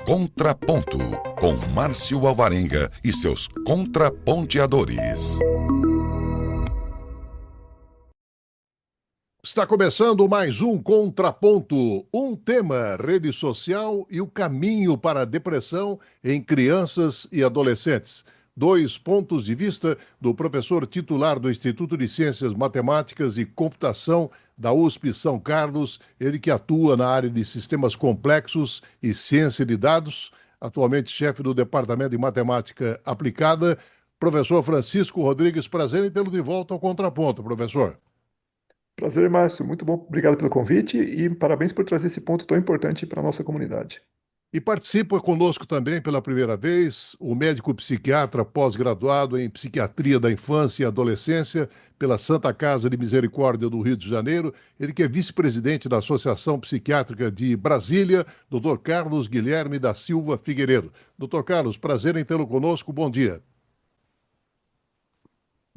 Contraponto, com Márcio Alvarenga e seus contraponteadores. Está começando mais um Contraponto, um tema, rede social e o caminho para a depressão em crianças e adolescentes. Dois pontos de vista do professor titular do Instituto de Ciências Matemáticas e Computação da USP São Carlos, ele que atua na área de sistemas complexos e ciência de dados, atualmente chefe do Departamento de Matemática Aplicada. Professor Francisco Rodrigues, prazer em tê-lo de volta ao Contraponto, professor. Prazer, Márcio. Muito bom. Obrigado pelo convite e parabéns por trazer esse ponto tão importante para a nossa comunidade. E participa conosco também pela primeira vez o médico psiquiatra pós-graduado em Psiquiatria da Infância e Adolescência pela Santa Casa de Misericórdia do Rio de Janeiro, ele que é vice-presidente da Associação Psiquiátrica de Brasília, Dr. Carlos Guilherme da Silva Figueiredo. Dr. Carlos, prazer em tê-lo conosco, bom dia.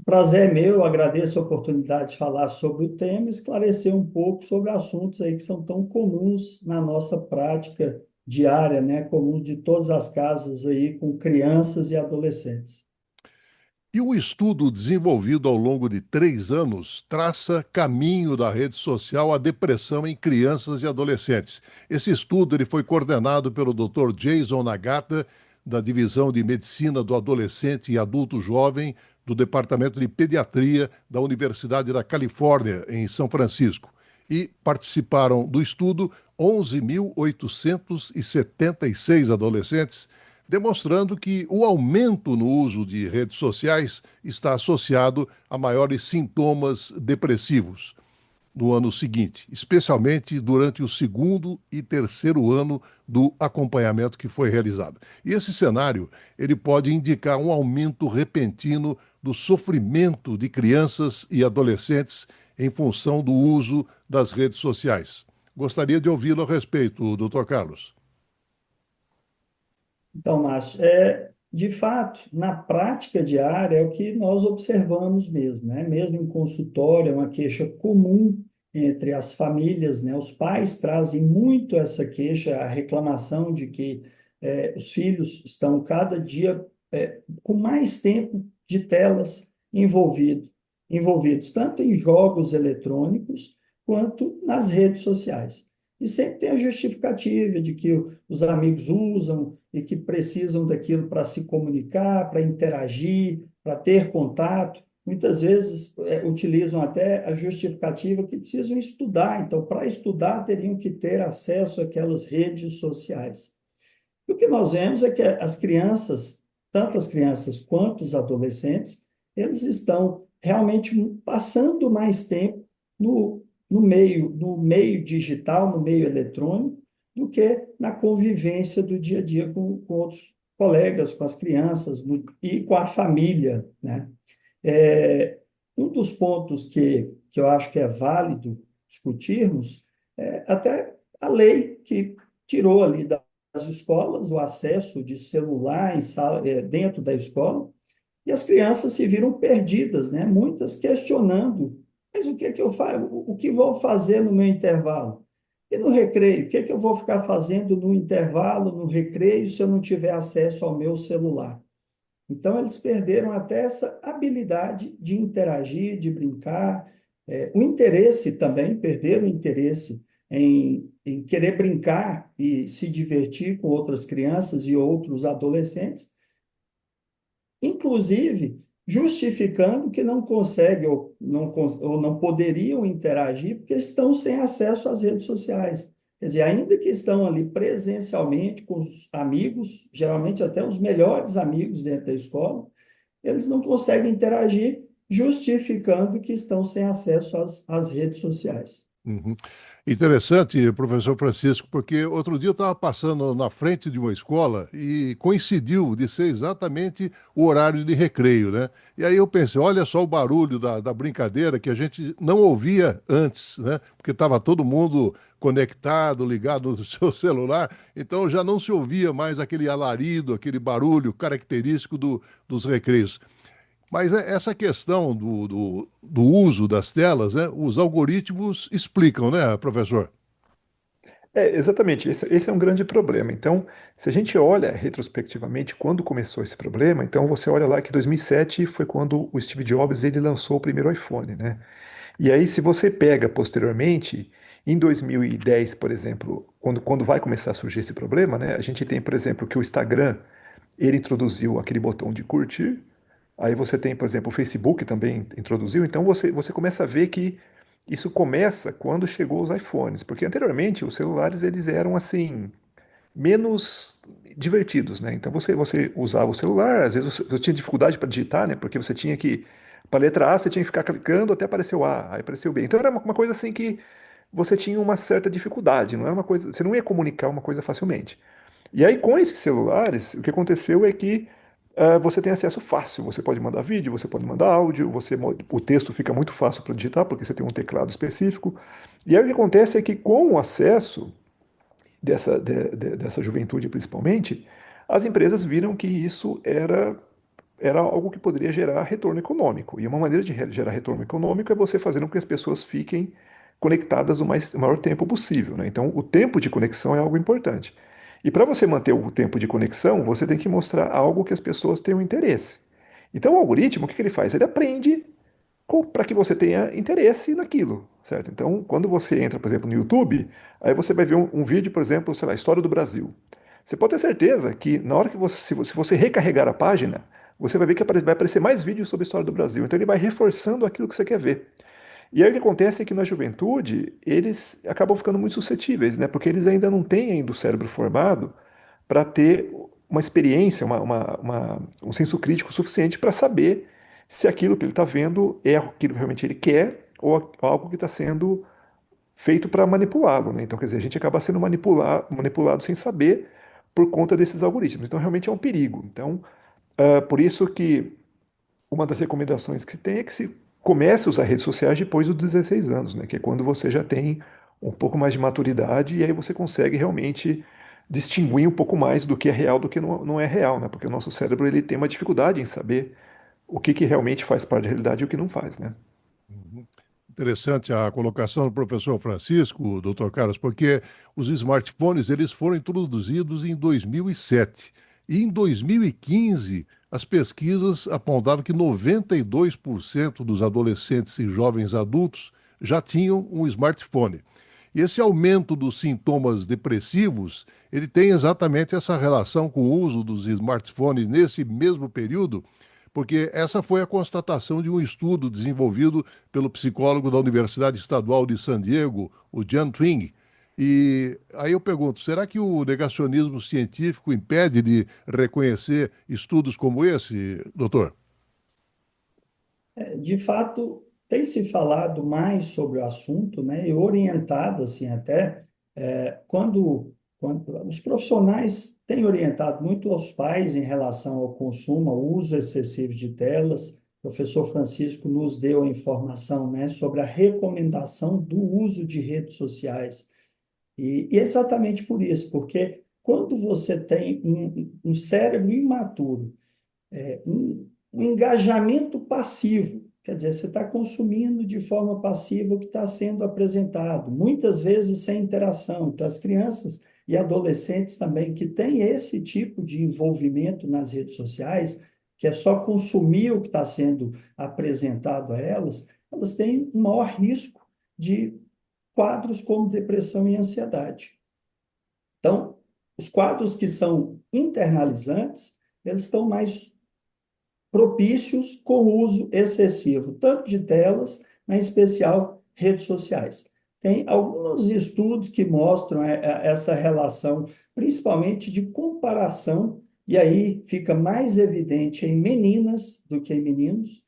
Prazer é meu, agradeço a oportunidade de falar sobre o tema e esclarecer um pouco sobre assuntos aí que são tão comuns na nossa prática diária, né? Comum de todas as casas aí com crianças e adolescentes. E um estudo desenvolvido ao longo de 3 anos traça caminho da rede social à depressão em crianças e adolescentes. Esse estudo ele foi coordenado pelo Dr. Jason Nagata, da Divisão de Medicina do Adolescente e Adulto Jovem, do Departamento de Pediatria da Universidade da Califórnia, em São Francisco. E participaram do estudo 11.876 adolescentes, demonstrando que o aumento no uso de redes sociais está associado a maiores sintomas depressivos no ano seguinte, especialmente durante o segundo e terceiro ano do acompanhamento que foi realizado. E esse cenário, ele pode indicar um aumento repentino do sofrimento de crianças e adolescentes em função do uso das redes sociais. Gostaria de ouvi-lo a respeito, doutor Carlos. Então, Márcio, de fato, na prática diária é o que nós observamos mesmo, né? Mesmo em consultório, é uma queixa comum entre as famílias, né? Os pais trazem muito essa queixa, a reclamação de que os filhos estão cada dia com mais tempo de telas envolvidos tanto em jogos eletrônicos quanto nas redes sociais. E sempre tem a justificativa de que os amigos usam e que precisam daquilo para se comunicar, para interagir, para ter contato. Muitas vezes utilizam até a justificativa que precisam estudar. Então, para estudar, teriam que ter acesso àquelas redes sociais. E o que nós vemos é que as crianças, tanto as crianças quanto os adolescentes, eles estão realmente passando mais tempo no meio digital, no meio eletrônico, do que na convivência do dia a dia com outros colegas, com as crianças e com a família, né? Um dos pontos que eu acho que é válido discutirmos é até a lei que tirou ali das escolas o acesso de celular dentro da escola, e as crianças se viram perdidas, né? Muitas questionando, mas o que é que eu faço? O que vou fazer no meu intervalo? E no recreio? O que é que eu vou ficar fazendo no intervalo, no recreio, se eu não tiver acesso ao meu celular? Então, eles perderam até essa habilidade de interagir, de brincar, o interesse também, perderam o interesse em querer brincar e se divertir com outras crianças e outros adolescentes, inclusive justificando que não conseguem ou não poderiam interagir porque estão sem acesso às redes sociais. Quer dizer, ainda que estão ali presencialmente com os amigos, geralmente até os melhores amigos dentro da escola, eles não conseguem interagir, justificando que estão sem acesso às redes sociais. Uhum. Interessante, professor Francisco, porque outro dia eu estava passando na frente de uma escola e coincidiu de ser exatamente o horário de recreio, né? E aí eu pensei, olha só o barulho da brincadeira que a gente não ouvia antes, né? Porque estava todo mundo conectado, ligado no seu celular, então já não se ouvia mais aquele alarido, aquele barulho característico dos recreios. Mas essa questão do uso das telas, né, os algoritmos explicam, né, professor? Exatamente, esse é um grande problema. Então, se a gente olha retrospectivamente quando começou esse problema, então você olha lá que 2007 foi quando o Steve Jobs ele lançou o primeiro iPhone, né? E aí, se você pega posteriormente, em 2010, por exemplo, quando vai começar a surgir esse problema, né? A gente tem, por exemplo, que o Instagram ele introduziu aquele botão de curtir. Aí você tem, por exemplo, o Facebook também introduziu. Então você começa a ver que isso começa quando chegou os iPhones, porque anteriormente os celulares eles eram assim menos divertidos, né? Então você usava o celular, às vezes você tinha dificuldade para digitar, né? Porque você tinha que para a letra A você tinha que ficar clicando até aparecer o A, aí apareceu o B. Então era uma coisa assim que você tinha uma certa dificuldade, não era uma coisa, você não ia comunicar uma coisa facilmente. E aí, com esses celulares, o que aconteceu é que você tem acesso fácil. Você pode mandar vídeo, você pode mandar áudio, o texto fica muito fácil para digitar, porque você tem um teclado específico. E aí o que acontece é que, com o acesso dessa juventude, principalmente, as empresas viram que isso era algo que poderia gerar retorno econômico. E uma maneira de gerar retorno econômico é você fazer com que as pessoas fiquem conectadas o maior tempo possível, né? Então, o tempo de conexão é algo importante. E para você manter o tempo de conexão, você tem que mostrar algo que as pessoas tenham interesse. Então, o algoritmo, o que ele faz? Ele aprende para que você tenha interesse naquilo, certo? Então, quando você entra, por exemplo, no YouTube, aí você vai ver um vídeo, por exemplo, sei lá, História do Brasil. Você pode ter certeza que na hora que se você recarregar a página, você vai ver que vai aparecer mais vídeos sobre a história do Brasil. Então ele vai reforçando aquilo que você quer ver. E aí o que acontece é que na juventude eles acabam ficando muito suscetíveis, né? Porque eles ainda não têm ainda o cérebro formado para ter uma experiência, um senso crítico suficiente para saber se aquilo que ele está vendo é aquilo que realmente ele quer ou algo que está sendo feito para manipulá-lo, né? Então, quer dizer, a gente acaba sendo manipulado sem saber por conta desses algoritmos. Então, realmente é um perigo. Então, por isso que uma das recomendações que se tem é que se comece a usar redes sociais depois dos 16 anos, né? Que é quando você já tem um pouco mais de maturidade e aí você consegue realmente distinguir um pouco mais do que é real do que não é real, né? Porque o nosso cérebro ele tem uma dificuldade em saber o que realmente faz parte da realidade e o que não faz, né? Uhum. Interessante a colocação do professor Francisco, doutor Carlos, porque os smartphones eles foram introduzidos em 2007. E em 2015, as pesquisas apontavam que 92% dos adolescentes e jovens adultos já tinham um smartphone. E esse aumento dos sintomas depressivos, ele tem exatamente essa relação com o uso dos smartphones nesse mesmo período, porque essa foi a constatação de um estudo desenvolvido pelo psicólogo da Universidade Estadual de San Diego, o Jan Twing. E aí eu pergunto, será que o negacionismo científico impede de reconhecer estudos como esse, doutor? De fato, tem se falado mais sobre o assunto, né, e orientado, assim, até, quando os profissionais têm orientado muito aos pais em relação ao consumo, ao uso excessivo de telas. O professor Francisco nos deu a informação, né, sobre a recomendação do uso de redes sociais. E exatamente por isso, porque quando você tem um cérebro imaturo, um engajamento passivo. Quer dizer, você está consumindo de forma passiva o que está sendo apresentado, muitas vezes sem interação. Então, as crianças e adolescentes também que têm esse tipo de envolvimento nas redes sociais, que é só consumir o que está sendo apresentado a elas, elas têm um maior risco de quadros como depressão e ansiedade. Então, os quadros que são internalizantes, eles estão mais propícios com o uso excessivo, tanto de telas, mas em especial redes sociais. Tem alguns estudos que mostram essa relação, principalmente de comparação, e aí fica mais evidente em meninas do que em meninos,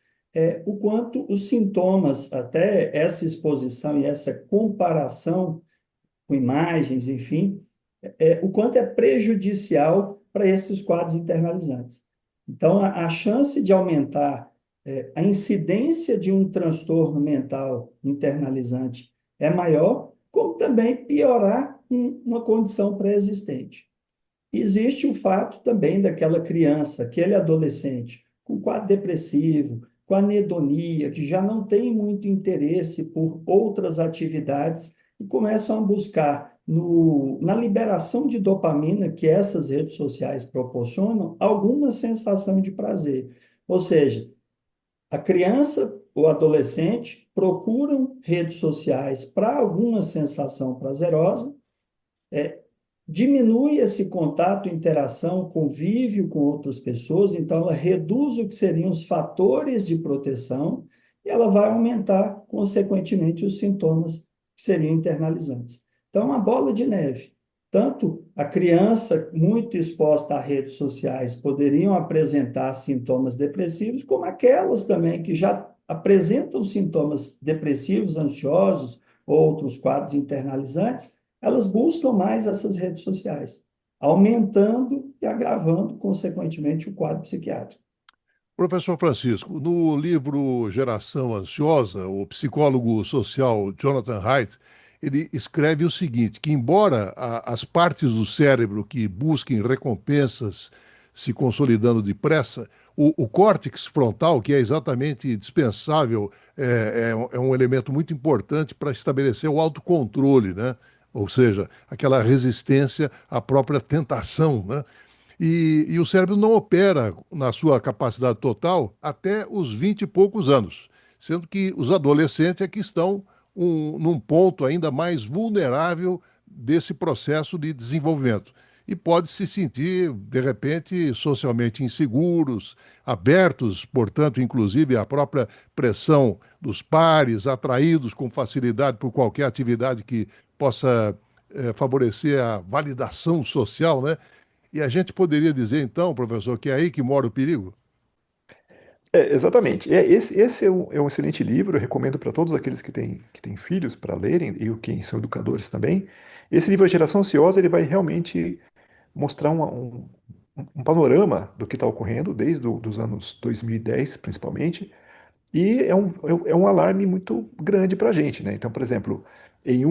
o quanto os sintomas, até essa exposição e essa comparação com imagens, enfim, o quanto é prejudicial para esses quadros internalizantes. Então, a chance de aumentar a incidência de um transtorno mental internalizante é maior, como também piorar uma condição pré-existente. Existe o fato também daquela criança, aquele adolescente com quadro depressivo, com anedonia, que já não tem muito interesse por outras atividades e começam a buscar na liberação de dopamina que essas redes sociais proporcionam alguma sensação de prazer. Ou seja, a criança ou adolescente procuram redes sociais para alguma sensação prazerosa, diminui esse contato, interação, convívio com outras pessoas, então ela reduz o que seriam os fatores de proteção e ela vai aumentar, consequentemente, os sintomas que seriam internalizantes. Então, uma bola de neve. Tanto a criança muito exposta a redes sociais poderiam apresentar sintomas depressivos, como aquelas também que já apresentam sintomas depressivos, ansiosos, outros quadros internalizantes, elas buscam mais essas redes sociais, aumentando e agravando, consequentemente, o quadro psiquiátrico. Professor Francisco, no livro Geração Ansiosa, o psicólogo social Jonathan Haidt, ele escreve o seguinte, que embora as partes do cérebro que busquem recompensas se consolidando depressa, o córtex frontal, que é exatamente dispensável, é um elemento muito importante para estabelecer o autocontrole, né? Ou seja, aquela resistência à própria tentação, né? E o cérebro não opera na sua capacidade total até os 20 e poucos anos, sendo que os adolescentes é que estão num ponto ainda mais vulnerável desse processo de desenvolvimento. E pode se sentir, de repente, socialmente inseguros, abertos, portanto, inclusive à própria pressão dos pares, atraídos com facilidade por qualquer atividade que possa favorecer a validação social, né? E a gente poderia dizer, então, professor, que é aí que mora o perigo? Exatamente. Esse é um excelente livro, eu recomendo para todos aqueles que têm filhos para lerem, e quem são educadores também. Esse livro, A Geração Ansiosa, ele vai realmente mostrar um panorama do que está ocorrendo, desde os anos 2010, principalmente, e é um alarme muito grande para a gente, né? Então, por exemplo, em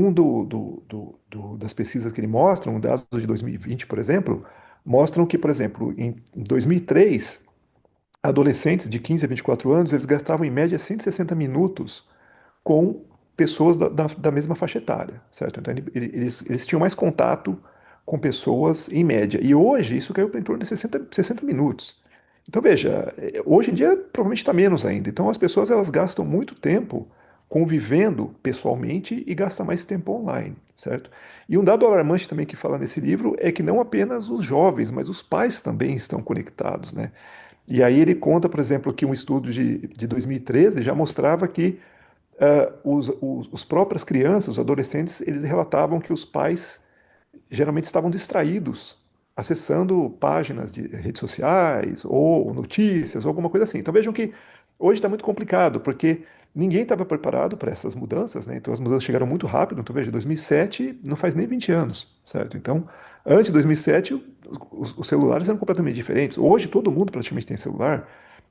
das pesquisas que ele mostra, um dados de 2020, por exemplo, mostram que, por exemplo, em 2003, adolescentes de 15 a 24 anos, eles gastavam em média 160 minutos com pessoas da mesma faixa etária, certo? Então eles tinham mais contato com pessoas em média. E hoje isso caiu para em torno de 60 minutos. Então veja, hoje em dia provavelmente está menos ainda. Então as pessoas elas gastam muito tempo convivendo pessoalmente e gastam mais tempo online, certo? E um dado alarmante também que fala nesse livro é que não apenas os jovens, mas os pais também estão conectados, né? E aí ele conta, por exemplo, que um estudo de 2013 já mostrava que os próprias crianças, os adolescentes, eles relatavam que os pais geralmente estavam distraídos, acessando páginas de redes sociais ou notícias, ou alguma coisa assim. Então vejam que hoje está muito complicado, porque ninguém estava preparado para essas mudanças, né? Então as mudanças chegaram muito rápido. Então veja, 2007 não faz nem 20 anos, certo? Então, antes de 2007, os celulares eram completamente diferentes. Hoje todo mundo praticamente tem celular.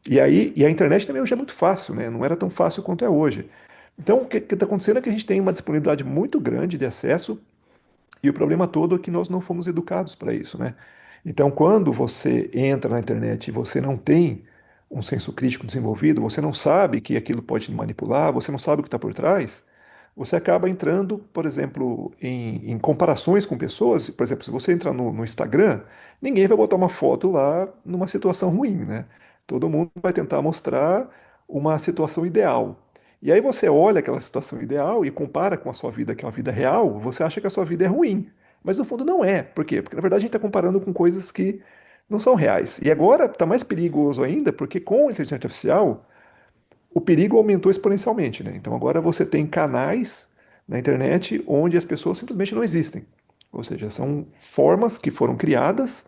E a internet também hoje é muito fácil, né? Não era tão fácil quanto é hoje. Então, o que está acontecendo é que a gente tem uma disponibilidade muito grande de acesso e o problema todo é que nós não fomos educados para isso, né? Então, quando você entra na internet e você não tem um senso crítico desenvolvido, você não sabe que aquilo pode te manipular, você não sabe o que está por trás, você acaba entrando, por exemplo, em comparações com pessoas. Por exemplo, se você entrar no Instagram, ninguém vai botar uma foto lá numa situação ruim, né? Todo mundo vai tentar mostrar uma situação ideal. E aí você olha aquela situação ideal e compara com a sua vida, que é uma vida real, você acha que a sua vida é ruim. Mas no fundo não é. Por quê? Porque na verdade a gente está comparando com coisas que não são reais. E agora está mais perigoso ainda, porque com a inteligência artificial, o perigo aumentou exponencialmente, né? Então agora você tem canais na internet onde as pessoas simplesmente não existem. Ou seja, são formas que foram criadas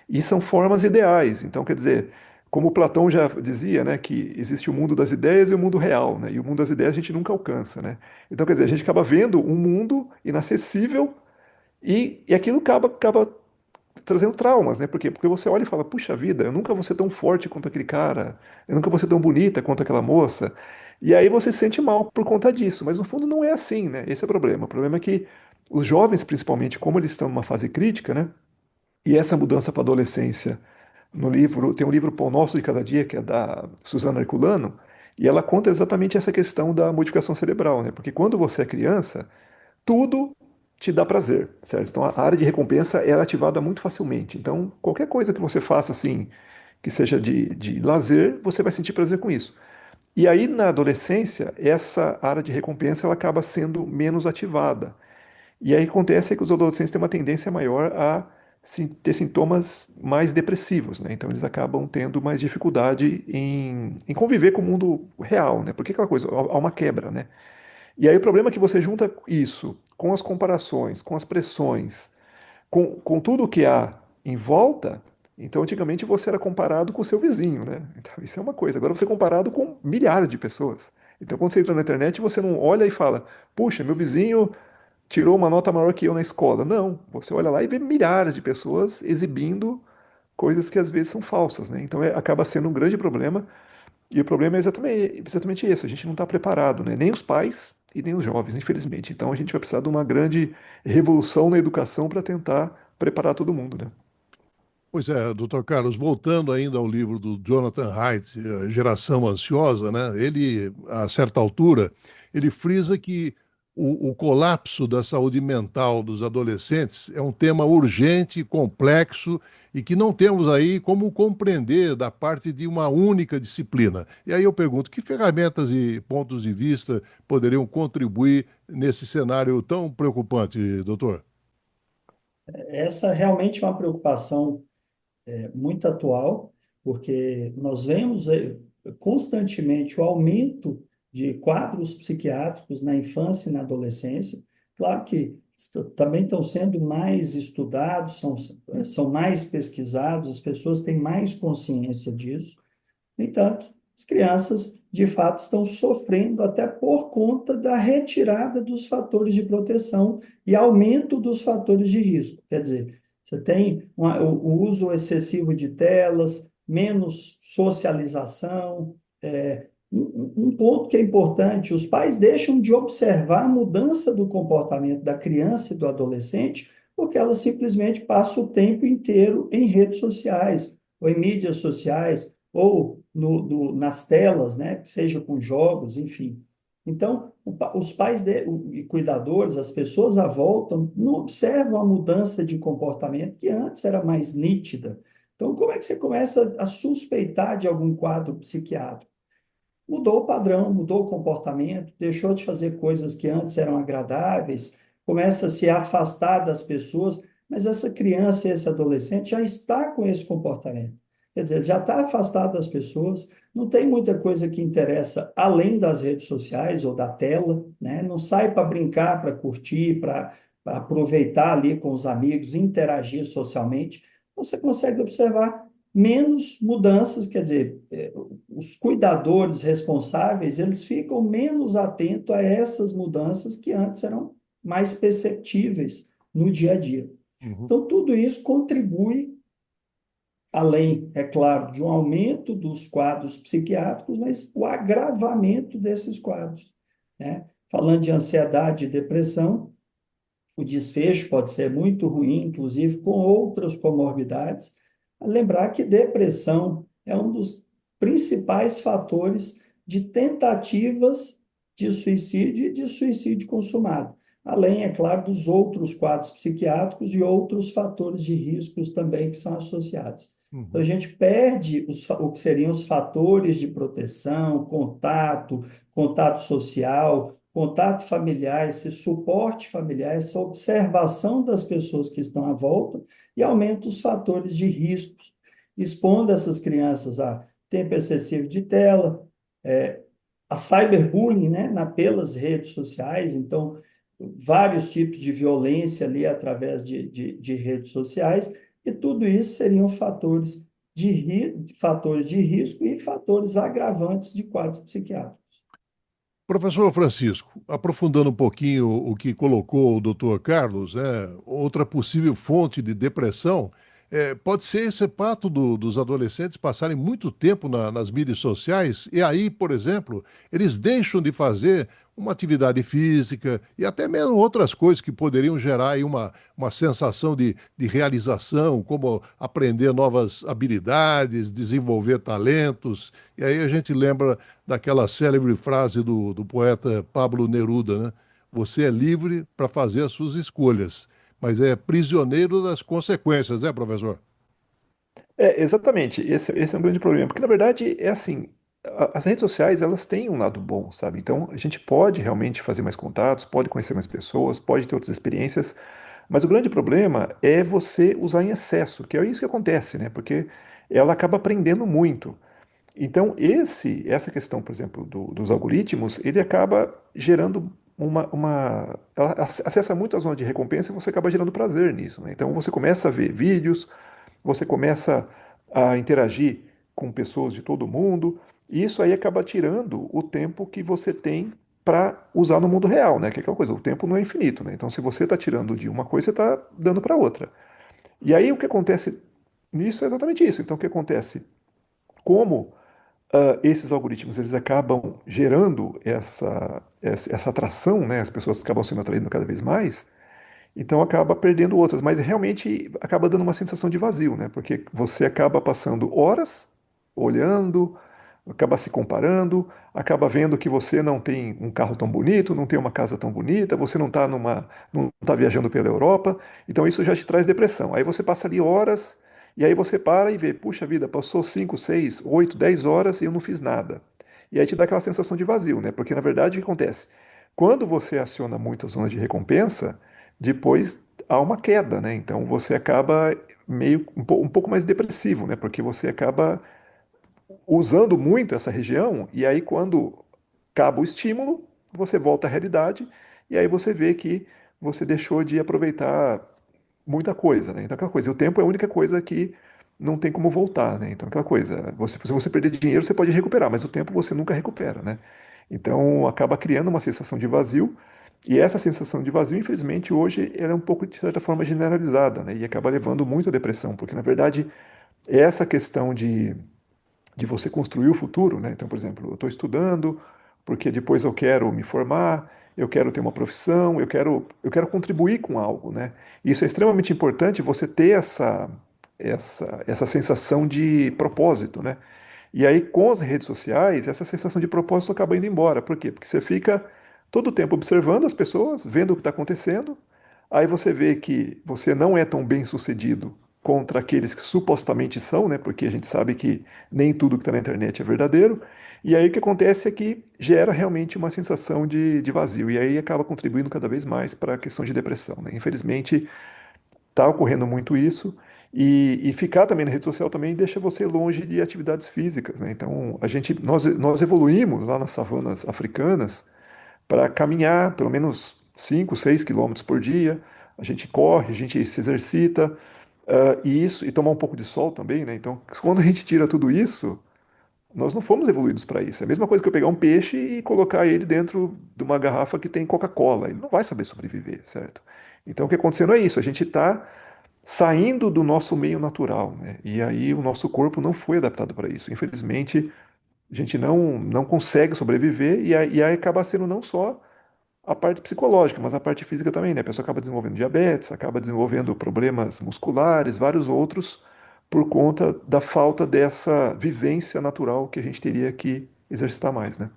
e são formas ideais. Então, quer dizer, como Platão já dizia, né, que existe o mundo das ideias e o mundo real, né? E o mundo das ideias a gente nunca alcança, né? Então, quer dizer, a gente acaba vendo um mundo inacessível e aquilo acaba trazendo traumas, né? Por quê? Porque você olha e fala, puxa vida, eu nunca vou ser tão forte quanto aquele cara, eu nunca vou ser tão bonita quanto aquela moça. E aí você se sente mal por conta disso, mas no fundo não é assim, né? Esse é o problema. O problema é que os jovens, principalmente, como eles estão numa fase crítica, né? E essa mudança para a adolescência, no livro, tem um livro Pão Nosso de Cada Dia, que é da Suzana Herculano, e ela conta exatamente essa questão da modificação cerebral, né? Porque quando você é criança, tudo te dá prazer, certo? Então a área de recompensa é ativada muito facilmente. Então qualquer coisa que você faça assim, que seja de lazer, você vai sentir prazer com isso. E aí na adolescência, essa área de recompensa ela acaba sendo menos ativada. E aí acontece que os adolescentes têm uma tendência maior a ter sintomas mais depressivos, né? Então eles acabam tendo mais dificuldade em conviver com o mundo real, né? Porque aquela coisa, há uma quebra, né? E aí o problema é que você junta isso com as comparações, com as pressões, com tudo que há em volta. Então, antigamente você era comparado com o seu vizinho, né? Então, isso é uma coisa. Agora você é comparado com milhares de pessoas. Então, quando você entra na internet, você não olha e fala: puxa, meu vizinho tirou uma nota maior que eu na escola. Não. Você olha lá e vê milhares de pessoas exibindo coisas que às vezes são falsas, né? Então, acaba sendo um grande problema. E o problema é exatamente esse: a gente não está preparado, né? Nem os pais e nem os jovens, infelizmente. Então, a gente vai precisar de uma grande revolução na educação para tentar preparar todo mundo, né? Pois é, doutor Carlos, voltando ainda ao livro do Jonathan Haidt, Geração Ansiosa, né? Ele, a certa altura, ele frisa que o colapso da saúde mental dos adolescentes é um tema urgente, complexo e que não temos aí como compreender da parte de uma única disciplina. E aí eu pergunto, que ferramentas e pontos de vista poderiam contribuir nesse cenário tão preocupante, doutor? Essa realmente é uma preocupação muito atual, porque nós vemos constantemente o aumento de quadros psiquiátricos na infância e na adolescência. Claro que também estão sendo mais estudados, são mais pesquisados, as pessoas têm mais consciência disso. No entanto, as crianças, de fato, estão sofrendo até por conta da retirada dos fatores de proteção e aumento dos fatores de risco. Quer dizer, você tem o uso excessivo de telas, menos socialização. Um ponto que é importante: os pais deixam de observar a mudança do comportamento da criança e do adolescente porque elas simplesmente passam o tempo inteiro em redes sociais, ou em mídias sociais, ou nas telas, né? Seja com jogos, enfim. Então, os pais e cuidadores, as pessoas à volta, não observam a mudança de comportamento que antes era mais nítida. Então, como é que você começa a suspeitar de algum quadro psiquiátrico? Mudou o padrão, mudou o comportamento, deixou de fazer coisas que antes eram agradáveis, começa a se afastar das pessoas, mas essa criança, esse adolescente já está com esse comportamento. Quer dizer, já está afastado das pessoas, não tem muita coisa que interessa além das redes sociais ou da tela, né? Não sai para brincar, para curtir, para aproveitar ali com os amigos, interagir socialmente. Você consegue observar menos mudanças, quer dizer, os cuidadores responsáveis, eles ficam menos atentos a essas mudanças que antes eram mais perceptíveis no dia a dia. Uhum. Então, tudo isso contribui, além, é claro, de um aumento dos quadros psiquiátricos, mas o agravamento desses quadros, né? Falando de ansiedade e depressão, o desfecho pode ser muito ruim, inclusive com outras comorbidades. Lembrar que depressão é um dos principais fatores de tentativas de suicídio e de suicídio consumado. Além, é claro, dos outros quadros psiquiátricos e outros fatores de riscos também que são associados. Então, a Uhum. gente perde o que seriam os fatores de proteção, contato social, contato familiar, esse suporte familiar, essa observação das pessoas que estão à volta e aumenta os fatores de riscos, expondo essas crianças a tempo excessivo de tela, a cyberbullying, né, pelas redes sociais. Então, vários tipos de violência ali através de redes sociais, e tudo isso seriam fatores de risco e fatores agravantes de quadros psiquiátricos. Professor Francisco, aprofundando um pouquinho o que colocou o doutor Carlos, outra possível fonte de depressão pode ser esse fato dos adolescentes passarem muito tempo nas mídias sociais e aí, por exemplo, eles deixam de fazer uma atividade física e até mesmo outras coisas que poderiam gerar aí uma sensação de realização, como aprender novas habilidades, desenvolver talentos. E aí a gente lembra daquela célebre frase do poeta Pablo Neruda, né? Você é livre para fazer as suas escolhas, mas é prisioneiro das consequências, né, professor? Exatamente. Esse é um grande problema, porque na verdade é assim, as redes sociais elas têm um lado bom, sabe? Então a gente pode realmente fazer mais contatos, pode conhecer mais pessoas, pode ter outras experiências, mas o grande problema é você usar em excesso, que é isso que acontece, né? Porque ela acaba aprendendo muito. Então, essa questão, por exemplo, dos algoritmos, ele acaba gerando ela acessa muito a zona de recompensa e você acaba gerando prazer nisso, né? Então, você começa a ver vídeos, você começa a interagir com pessoas de todo mundo, e isso aí acaba tirando o tempo que você tem para usar no mundo real, né? Que é aquela coisa, o tempo não é infinito, né? Então, se você está tirando de uma coisa, você está dando para outra. E aí, o que acontece nisso é exatamente isso. Então, o que acontece? Como esses algoritmos eles acabam gerando essa atração, né? As pessoas acabam sendo atraídas cada vez mais, então acaba perdendo outras, mas realmente acaba dando uma sensação de vazio, né? Porque você acaba passando horas olhando, acaba se comparando, acaba vendo que você não tem um carro tão bonito, não tem uma casa tão bonita, você não está viajando pela Europa, então isso já te traz depressão. Aí você passa ali horas e aí você para e vê, puxa vida, passou 5, 6, 8, 10 horas e eu não fiz nada. E aí te dá aquela sensação de vazio, né? Porque na verdade o que acontece? Quando você aciona muito a zona de recompensa, depois há uma queda, né? Então você acaba meio um pouco mais depressivo, né? Porque você acaba usando muito essa região, e aí quando acaba o estímulo, você volta à realidade, e aí você vê que você deixou de aproveitar muita coisa, né? Então aquela coisa, o tempo é a única coisa que não tem como voltar, né? Então aquela coisa, se você perder dinheiro, você pode recuperar, mas o tempo você nunca recupera, né? Então acaba criando uma sensação de vazio, e essa sensação de vazio, infelizmente, hoje ela é um pouco, de certa forma, generalizada, né? E acaba levando muito à depressão, porque na verdade essa questão de você construir o futuro, né? Então, por exemplo, eu estou estudando porque depois eu quero me formar, eu quero ter uma profissão, eu quero contribuir com algo, né? Isso é extremamente importante você ter essa sensação de propósito, né? E aí, com as redes sociais, essa sensação de propósito acaba indo embora. Por quê? Porque você fica todo o tempo observando as pessoas, vendo o que está acontecendo, aí você vê que você não é tão bem sucedido contra aqueles que supostamente são, né? Porque a gente sabe que nem tudo que está na internet é verdadeiro. E aí o que acontece é que gera realmente uma sensação de vazio. E aí acaba contribuindo cada vez mais para a questão de depressão, né? Infelizmente, está ocorrendo muito isso. E ficar também na rede social também deixa você longe de atividades físicas, né? Então, nós evoluímos lá nas savanas africanas para caminhar pelo menos 5, 6 quilômetros por dia. A gente corre, a gente se exercita, e tomar um pouco de sol também, né? Então, quando a gente tira tudo isso, nós não fomos evoluídos para isso. É a mesma coisa que eu pegar um peixe e colocar ele dentro de uma garrafa que tem Coca-Cola. Ele não vai saber sobreviver, certo? Então, o que está acontecendo é isso. A gente está saindo do nosso meio natural, né? E aí o nosso corpo não foi adaptado para isso. Infelizmente, a gente não consegue sobreviver e aí acaba sendo não só a parte psicológica, mas a parte física também, né? A pessoa acaba desenvolvendo diabetes, acaba desenvolvendo problemas musculares, vários outros, por conta da falta dessa vivência natural que a gente teria que exercitar mais, né?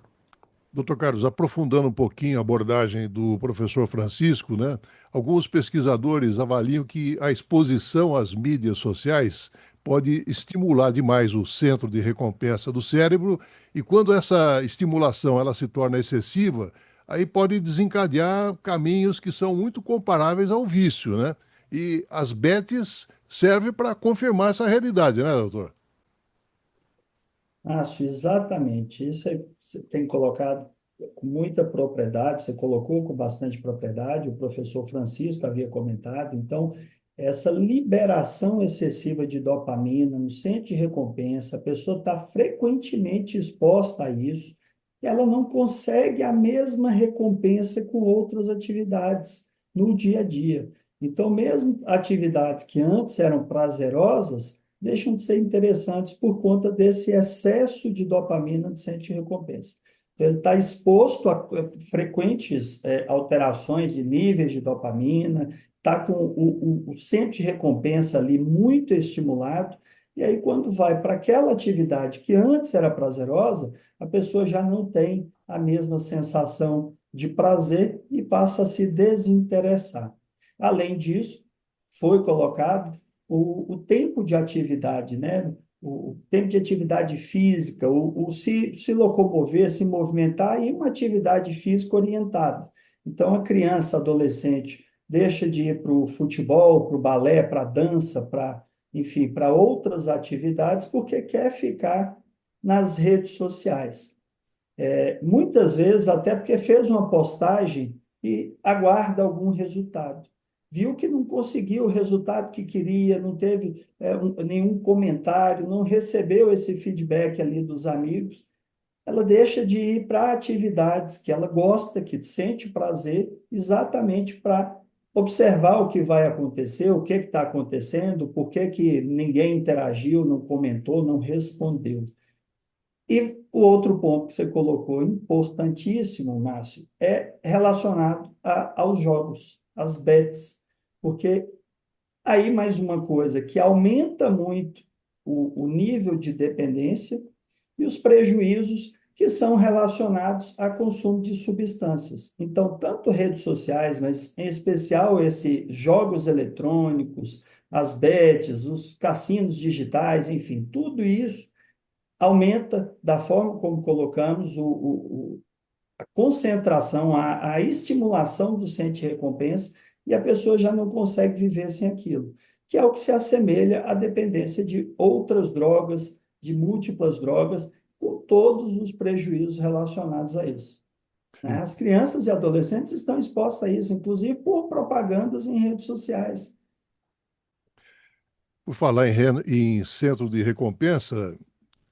Doutor Carlos, aprofundando um pouquinho a abordagem do professor Francisco, né? Alguns pesquisadores avaliam que a exposição às mídias sociais pode estimular demais o centro de recompensa do cérebro e quando essa estimulação ela se torna excessiva, aí pode desencadear caminhos que são muito comparáveis ao vício, né? E as bets servem para confirmar essa realidade, né, doutor? Acho exatamente. Isso você tem colocado com muita propriedade, você colocou com bastante propriedade, o professor Francisco havia comentado. Então, essa liberação excessiva de dopamina no centro de recompensa, a pessoa está frequentemente exposta a isso, e ela não consegue a mesma recompensa com outras atividades no dia a dia. Então, mesmo atividades que antes eram prazerosas, deixam de ser interessantes por conta desse excesso de dopamina no centro de recompensa. Então, ele está exposto a frequentes alterações de níveis de dopamina, está com o centro de recompensa ali muito estimulado, e aí quando vai para aquela atividade que antes era prazerosa, a pessoa já não tem a mesma sensação de prazer e passa a se desinteressar. Além disso, foi colocado o tempo de atividade, né? O tempo de atividade física, o se locomover, se movimentar e uma atividade física orientada. Então, a criança, adolescente, deixa de ir para o futebol, para o balé, para a dança, para, enfim, para outras atividades, porque quer ficar nas redes sociais. Muitas vezes, até porque fez uma postagem e aguarda algum resultado. Viu que não conseguiu o resultado que queria, não teve nenhum comentário, não recebeu esse feedback ali dos amigos, ela deixa de ir para atividades que ela gosta, que sente prazer, exatamente para observar o que vai acontecer, o que está acontecendo, por que que ninguém interagiu, não comentou, não respondeu. E o outro ponto que você colocou, importantíssimo, Márcio, é relacionado aos jogos, às bets, porque aí mais uma coisa que aumenta muito o nível de dependência e os prejuízos que são relacionados a consumo de substâncias. Então, tanto redes sociais, mas em especial esses jogos eletrônicos, as bets, os cassinos digitais, enfim, tudo isso aumenta, da forma como colocamos, a concentração, a estimulação do sente-recompensa, e a pessoa já não consegue viver sem aquilo, que é o que se assemelha à dependência de outras drogas, de múltiplas drogas, com todos os prejuízos relacionados a isso. Né? As crianças e adolescentes estão expostas a isso, inclusive por propagandas em redes sociais. Por falar em centro de recompensa,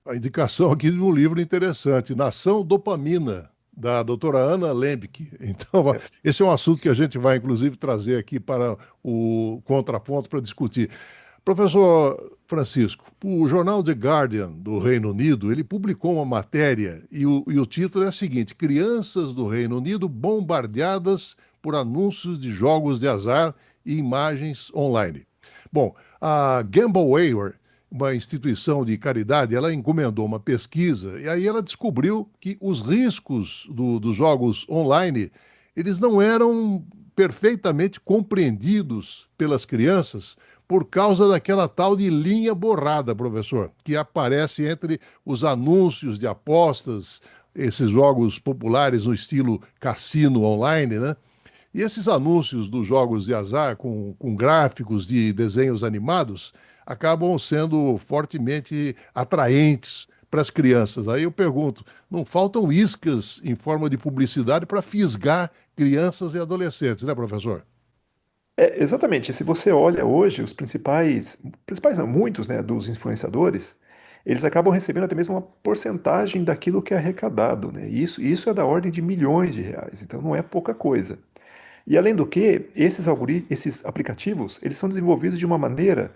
a indicação aqui de um livro interessante, Nação Dopamina, da doutora Ana Lembke. Então, É, esse é um assunto que a gente vai, inclusive, trazer aqui para o contraponto para discutir. Professor Francisco, o jornal The Guardian do Reino Unido, ele publicou uma matéria e o título é o seguinte: Crianças do Reino Unido bombardeadas por anúncios de jogos de azar e imagens online. Bom, a Gambleware, uma instituição de caridade, ela encomendou uma pesquisa e aí ela descobriu que os riscos dos jogos online, eles não eram perfeitamente compreendidos pelas crianças por causa daquela tal de linha borrada, professor, que aparece entre os anúncios de apostas, esses jogos populares no estilo cassino online, né? E esses anúncios dos jogos de azar com gráficos de desenhos animados acabam sendo fortemente atraentes para as crianças. Aí eu pergunto, não faltam iscas em forma de publicidade para fisgar crianças e adolescentes, né, professor? exatamente. Se você olha hoje, principais não, muitos, né, dos influenciadores, eles acabam recebendo até mesmo uma porcentagem daquilo que é arrecadado, né? Isso é da ordem de milhões de reais, então não é pouca coisa. E além do que, esses aplicativos, eles são desenvolvidos de uma maneira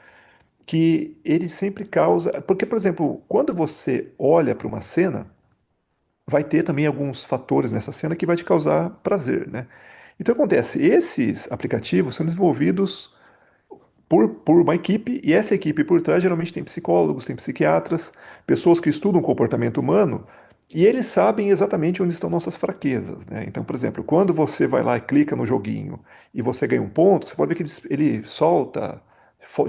que ele sempre causa. Porque, por exemplo, quando você olha para uma cena, vai ter também alguns fatores nessa cena que vai te causar prazer, né? Então acontece, esses aplicativos são desenvolvidos por uma equipe, e essa equipe por trás geralmente tem psicólogos, tem psiquiatras, pessoas que estudam o comportamento humano, e eles sabem exatamente onde estão nossas fraquezas, né? Então, por exemplo, quando você vai lá e clica no joguinho e você ganha um ponto, você pode ver que ele solta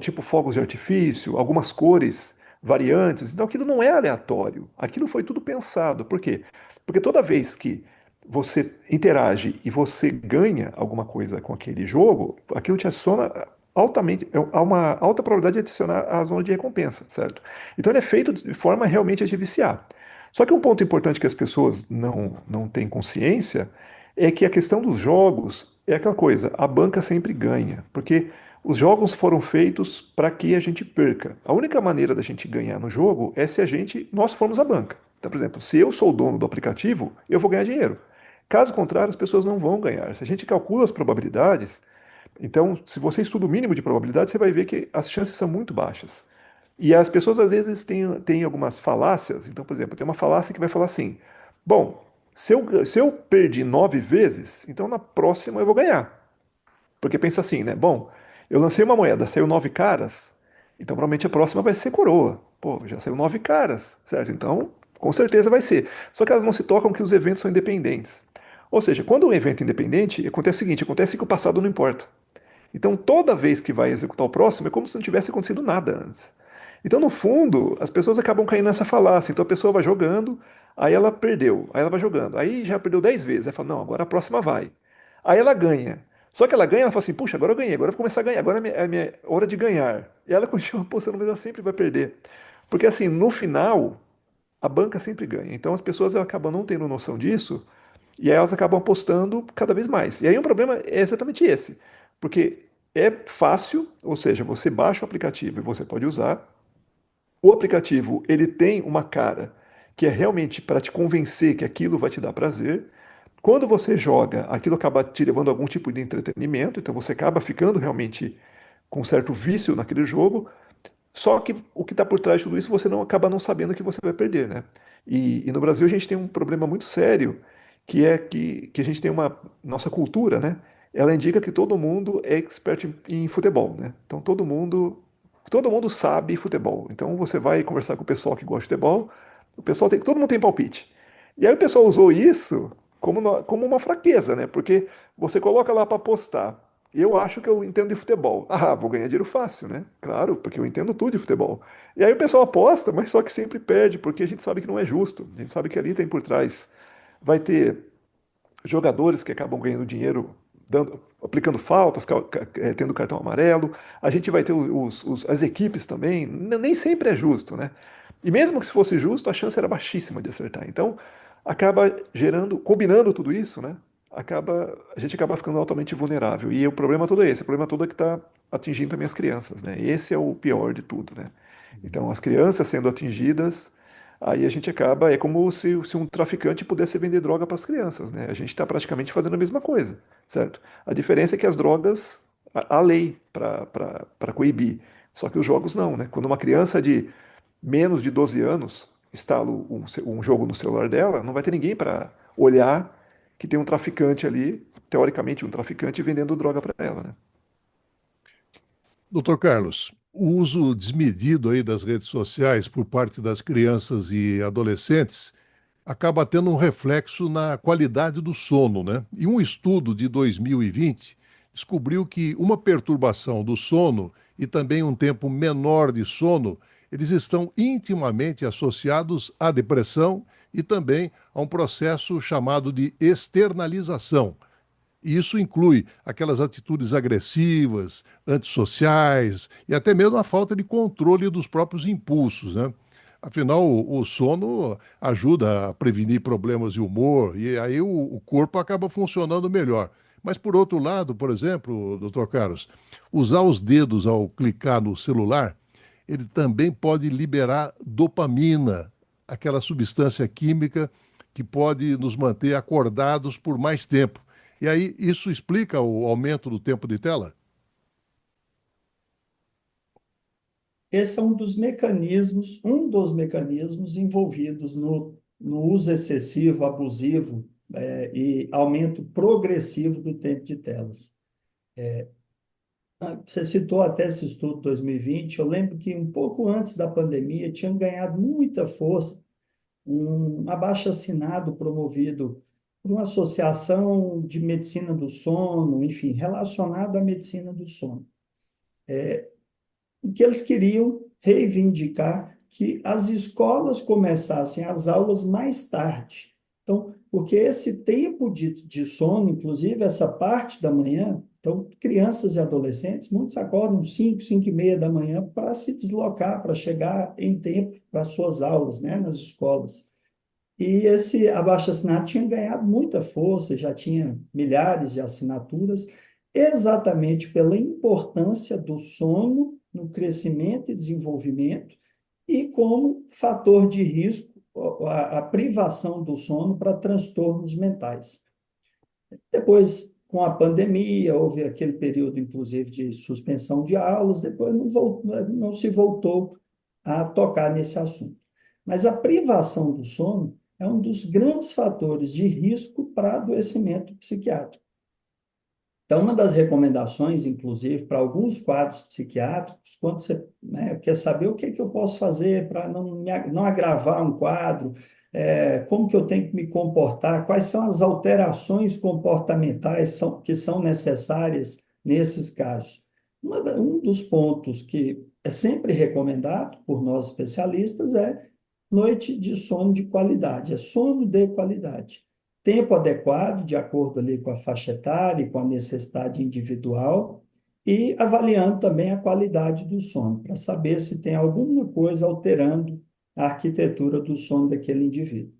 tipo fogos de artifício, algumas cores variantes. Então, aquilo não é aleatório. Aquilo foi tudo pensado. Por quê? Porque toda vez que você interage e você ganha alguma coisa com aquele jogo, aquilo te adiciona altamente, há uma alta probabilidade de adicionar a zona de recompensa, certo? Então ele é feito de forma realmente a te viciar. Só que um ponto importante que as pessoas não têm consciência é que a questão dos jogos é aquela coisa, a banca sempre ganha, porque os jogos foram feitos para que a gente perca. A única maneira da gente ganhar no jogo é se nós formos a banca. Então, por exemplo, se eu sou o dono do aplicativo, eu vou ganhar dinheiro. Caso contrário, as pessoas não vão ganhar. Se a gente calcula as probabilidades, então, se você estuda o mínimo de probabilidade, você vai ver que as chances são muito baixas. E as pessoas às vezes têm algumas falácias. Então, por exemplo, tem uma falácia que vai falar assim: bom, se eu perdi 9 vezes, então na próxima eu vou ganhar. Porque pensa assim, né? Bom, eu lancei uma moeda, saiu 9 caras, então provavelmente a próxima vai ser coroa. Pô, já saiu 9 caras, certo? Então, com certeza vai ser. Só que elas não se tocam que os eventos são independentes. Ou seja, quando um evento é independente, acontece o seguinte, acontece que o passado não importa. Então, toda vez que vai executar o próximo, é como se não tivesse acontecido nada antes. Então, no fundo, as pessoas acabam caindo nessa falácia. Então, a pessoa vai jogando, aí ela perdeu, aí ela vai jogando, aí já perdeu 10 vezes. Aí fala, não, agora a próxima vai. Aí ela ganha. Só que ela ganha, ela fala assim, puxa, agora eu ganhei, agora eu vou começar a ganhar, agora é a minha hora de ganhar. E ela continua apostando, mas ela sempre vai perder. Porque, assim, no final, a banca sempre ganha. Então, as pessoas acabam não tendo noção disso e aí elas acabam apostando cada vez mais. E aí um problema é exatamente esse. Porque é fácil, ou seja, você baixa o aplicativo e você pode usar. O aplicativo, ele tem uma cara que é realmente para te convencer que aquilo vai te dar prazer. Quando você joga, aquilo acaba te levando a algum tipo de entretenimento, então você acaba ficando realmente com um certo vício naquele jogo, só que o que está por trás de tudo isso você não acaba não sabendo que você vai perder, né? E no Brasil a gente tem um problema muito sério, que é que a gente tem uma nossa cultura, né? Ela indica que todo mundo é expert em futebol, né? Então todo mundo sabe futebol. Então você vai conversar com o pessoal que gosta de futebol, todo mundo tem palpite. E aí o pessoal usou isso como uma fraqueza, né? Porque você coloca lá para apostar. Eu acho que eu entendo de futebol. Ah, vou ganhar dinheiro fácil, né? Claro, porque eu entendo tudo de futebol. E aí o pessoal aposta, mas só que sempre perde, porque a gente sabe que não é justo. A gente sabe que ali tem por trás. Vai ter jogadores que acabam ganhando dinheiro aplicando faltas, tendo cartão amarelo. A gente vai ter as equipes também. Nem sempre é justo, né? E mesmo que se fosse justo, a chance era baixíssima de acertar. Então, acaba gerando, combinando tudo isso, né? A gente acaba ficando altamente vulnerável. E o problema todo é esse. O problema todo é que está atingindo também as crianças, né? E esse é o pior de tudo, né? Então, as crianças sendo atingidas, aí a gente acaba, é como se um traficante pudesse vender droga para as crianças, né? A gente está praticamente fazendo a mesma coisa, certo? A diferença é que as drogas, há lei para coibir, só que os jogos não, né? Quando uma criança de menos de 12 anos instala um jogo no celular dela, não vai ter ninguém para olhar que tem um traficante ali, teoricamente um traficante vendendo droga para ela, né? Doutor Carlos, o uso desmedido aí das redes sociais por parte das crianças e adolescentes acaba tendo um reflexo na qualidade do sono, né? E um estudo de 2020 descobriu que uma perturbação do sono e também um tempo menor de sono, eles estão intimamente associados à depressão e também a um processo chamado de externalização. E isso inclui aquelas atitudes agressivas, antissociais e até mesmo a falta de controle dos próprios impulsos, né? Afinal, o sono ajuda a prevenir problemas de humor e aí o corpo acaba funcionando melhor. Mas, por outro lado, por exemplo, doutor Carlos, usar os dedos ao clicar no celular, ele também pode liberar dopamina, aquela substância química que pode nos manter acordados por mais tempo. E aí, isso explica o aumento do tempo de tela? Esse é um dos mecanismos envolvidos no uso excessivo, abusivo, e aumento progressivo do tempo de telas. Você citou até esse estudo de 2020. Eu lembro que um pouco antes da pandemia tinha ganhado muita força um abaixo-assinado promovido por uma associação de medicina do sono, enfim, relacionado à medicina do sono. O que eles queriam reivindicar que as escolas começassem as aulas mais tarde. Então, porque esse tempo de sono, inclusive essa parte da manhã, então, crianças e adolescentes, muitos acordam 5, 5 e meia da manhã para se deslocar, para chegar em tempo para as suas aulas, né, nas escolas. E esse abaixo-assinado tinha ganhado muita força, já tinha milhares de assinaturas, exatamente pela importância do sono no crescimento e desenvolvimento e como fator de risco a privação do sono para transtornos mentais. Depois, com a pandemia, houve aquele período, inclusive, de suspensão de aulas, depois não se voltou a tocar nesse assunto. Mas a privação do sono é um dos grandes fatores de risco para adoecimento psiquiátrico. Então, uma das recomendações, inclusive, para alguns quadros psiquiátricos, quando você, né, quer saber o que eu posso fazer para não agravar um quadro, como que eu tenho que me comportar, quais são as alterações comportamentais que são necessárias nesses casos. Um dos pontos que é sempre recomendado por nós especialistas é noite de sono de qualidade, é sono de qualidade. Tempo adequado, de acordo ali com a faixa etária e com a necessidade individual, e avaliando também a qualidade do sono, para saber se tem alguma coisa alterando a arquitetura do sono daquele indivíduo.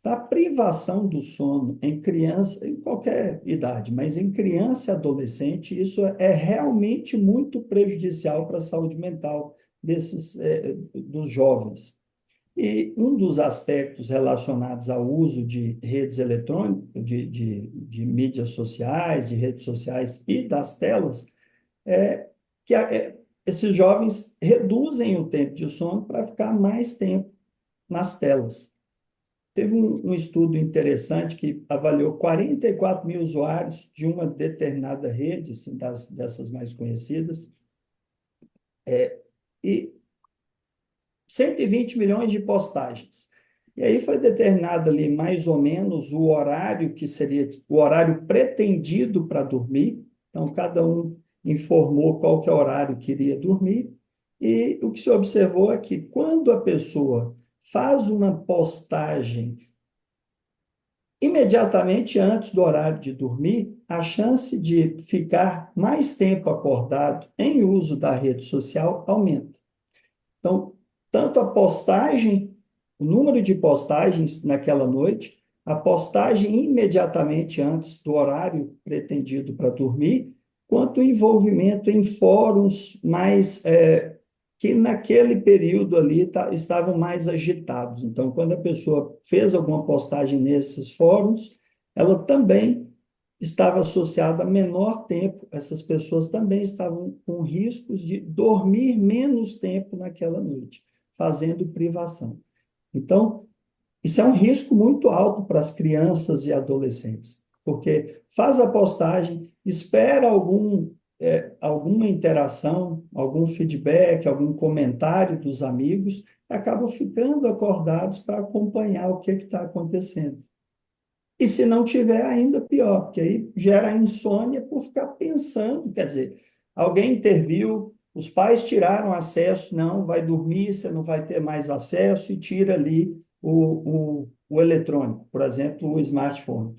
A privação do sono em criança, em qualquer idade, mas em criança e adolescente, isso é realmente muito prejudicial para a saúde mental dos jovens. E um dos aspectos relacionados ao uso de redes eletrônicas, de mídias sociais, de redes sociais e das telas, é que esses jovens reduzem o tempo de sono para ficar mais tempo nas telas. Teve um estudo interessante que avaliou 44 mil usuários de uma determinada rede, assim, dessas mais conhecidas, e 120 milhões de postagens. E aí foi determinado ali mais ou menos o horário que seria o horário pretendido para dormir. Então, cada um informou qual que é o horário que iria dormir. E o que se observou é que quando a pessoa faz uma postagem imediatamente antes do horário de dormir, a chance de ficar mais tempo acordado em uso da rede social aumenta. Então, tanto a postagem, o número de postagens naquela noite, a postagem imediatamente antes do horário pretendido para dormir, quanto o envolvimento em fóruns que naquele período ali estavam mais agitados. Então, quando a pessoa fez alguma postagem nesses fóruns, ela também estava associada a menor tempo, essas pessoas também estavam com riscos de dormir menos tempo naquela noite, fazendo privação. Então, isso é um risco muito alto para as crianças e adolescentes, porque faz a postagem, espera alguma interação, algum feedback, algum comentário dos amigos, e acabam ficando acordados para acompanhar o que está acontecendo. E se não tiver, ainda pior, porque aí gera insônia por ficar pensando. Quer dizer, alguém interviu, os pais tiraram acesso, não, vai dormir, você não vai ter mais acesso, e tira ali o eletrônico, por exemplo, o smartphone.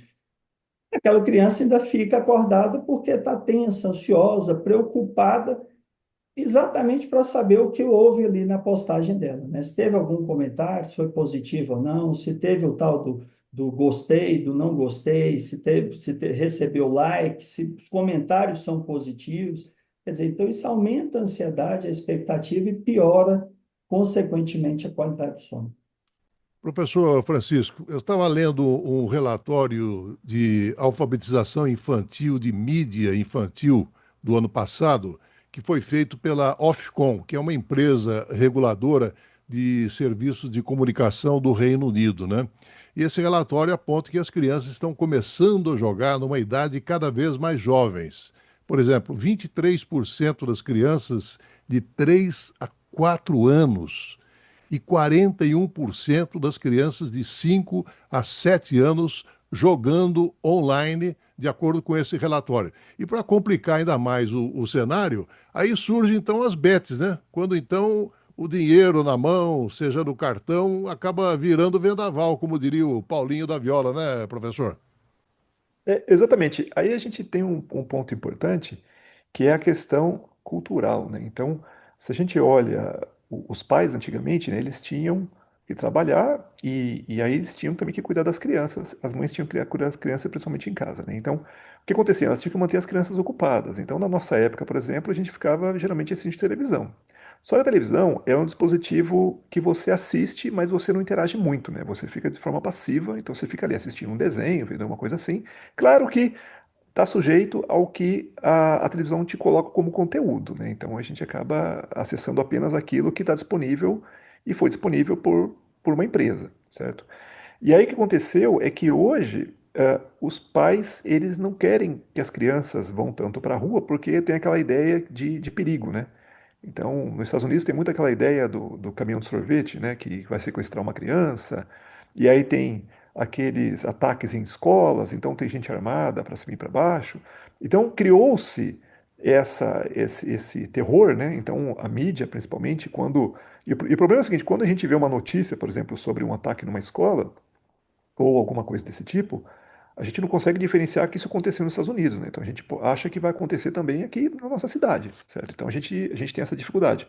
Aquela criança ainda fica acordada porque está tensa, ansiosa, preocupada, exatamente para saber o que houve ali na postagem dela, né? Se teve algum comentário, se foi positivo ou não, se teve o tal do gostei, do não gostei, recebeu like, se os comentários são positivos. Quer dizer, então isso aumenta a ansiedade, a expectativa e piora, consequentemente, a qualidade do sono. Professor Francisco, eu estava lendo um relatório de alfabetização infantil, de mídia infantil do ano passado, que foi feito pela Ofcom, que é uma empresa reguladora de serviços de comunicação do Reino Unido, né? E esse relatório aponta que as crianças estão começando a jogar numa idade cada vez mais jovens. Por exemplo, 23% das crianças de 3 a 4 anos e 41% das crianças de 5 a 7 anos jogando online, de acordo com esse relatório. E para complicar ainda mais o cenário, aí surgem então as bets, né? Quando então o dinheiro na mão, seja no cartão, acaba virando vendaval, como diria o Paulinho da Viola, né, professor? Exatamente. Aí a gente tem um ponto importante, que é a questão cultural, né? Então, se a gente olha os pais antigamente, né, eles tinham que trabalhar e aí eles tinham também que cuidar das crianças. As mães tinham que cuidar das crianças, principalmente em casa, né? Então, o que acontecia? Elas tinham que manter as crianças ocupadas. Então, na nossa época, por exemplo, a gente ficava geralmente assistindo televisão. Só que a televisão é um dispositivo que você assiste, mas você não interage muito, né? Você fica de forma passiva, então você fica ali assistindo um desenho, vendo uma coisa assim. Claro que está sujeito ao que a televisão te coloca como conteúdo, né? Então a gente acaba acessando apenas aquilo que está disponível e foi disponível por uma empresa, certo? E aí o que aconteceu é que hoje os pais eles não querem que as crianças vão tanto para a rua porque tem aquela ideia de perigo, né? Então, nos Estados Unidos tem muito aquela ideia do caminhão de sorvete, né, que vai sequestrar uma criança. e aí tem aqueles ataques em escolas, então tem gente armada para cima e para baixo. Então criou-se esse terror, né? Então a mídia, principalmente, quando. E o problema é o seguinte: quando a gente vê uma notícia, por exemplo, sobre um ataque numa escola, ou alguma coisa desse tipo, a gente não consegue diferenciar que isso aconteceu nos Estados Unidos, né? Então a gente acha que vai acontecer também aqui na nossa cidade, certo? Então a gente tem essa dificuldade.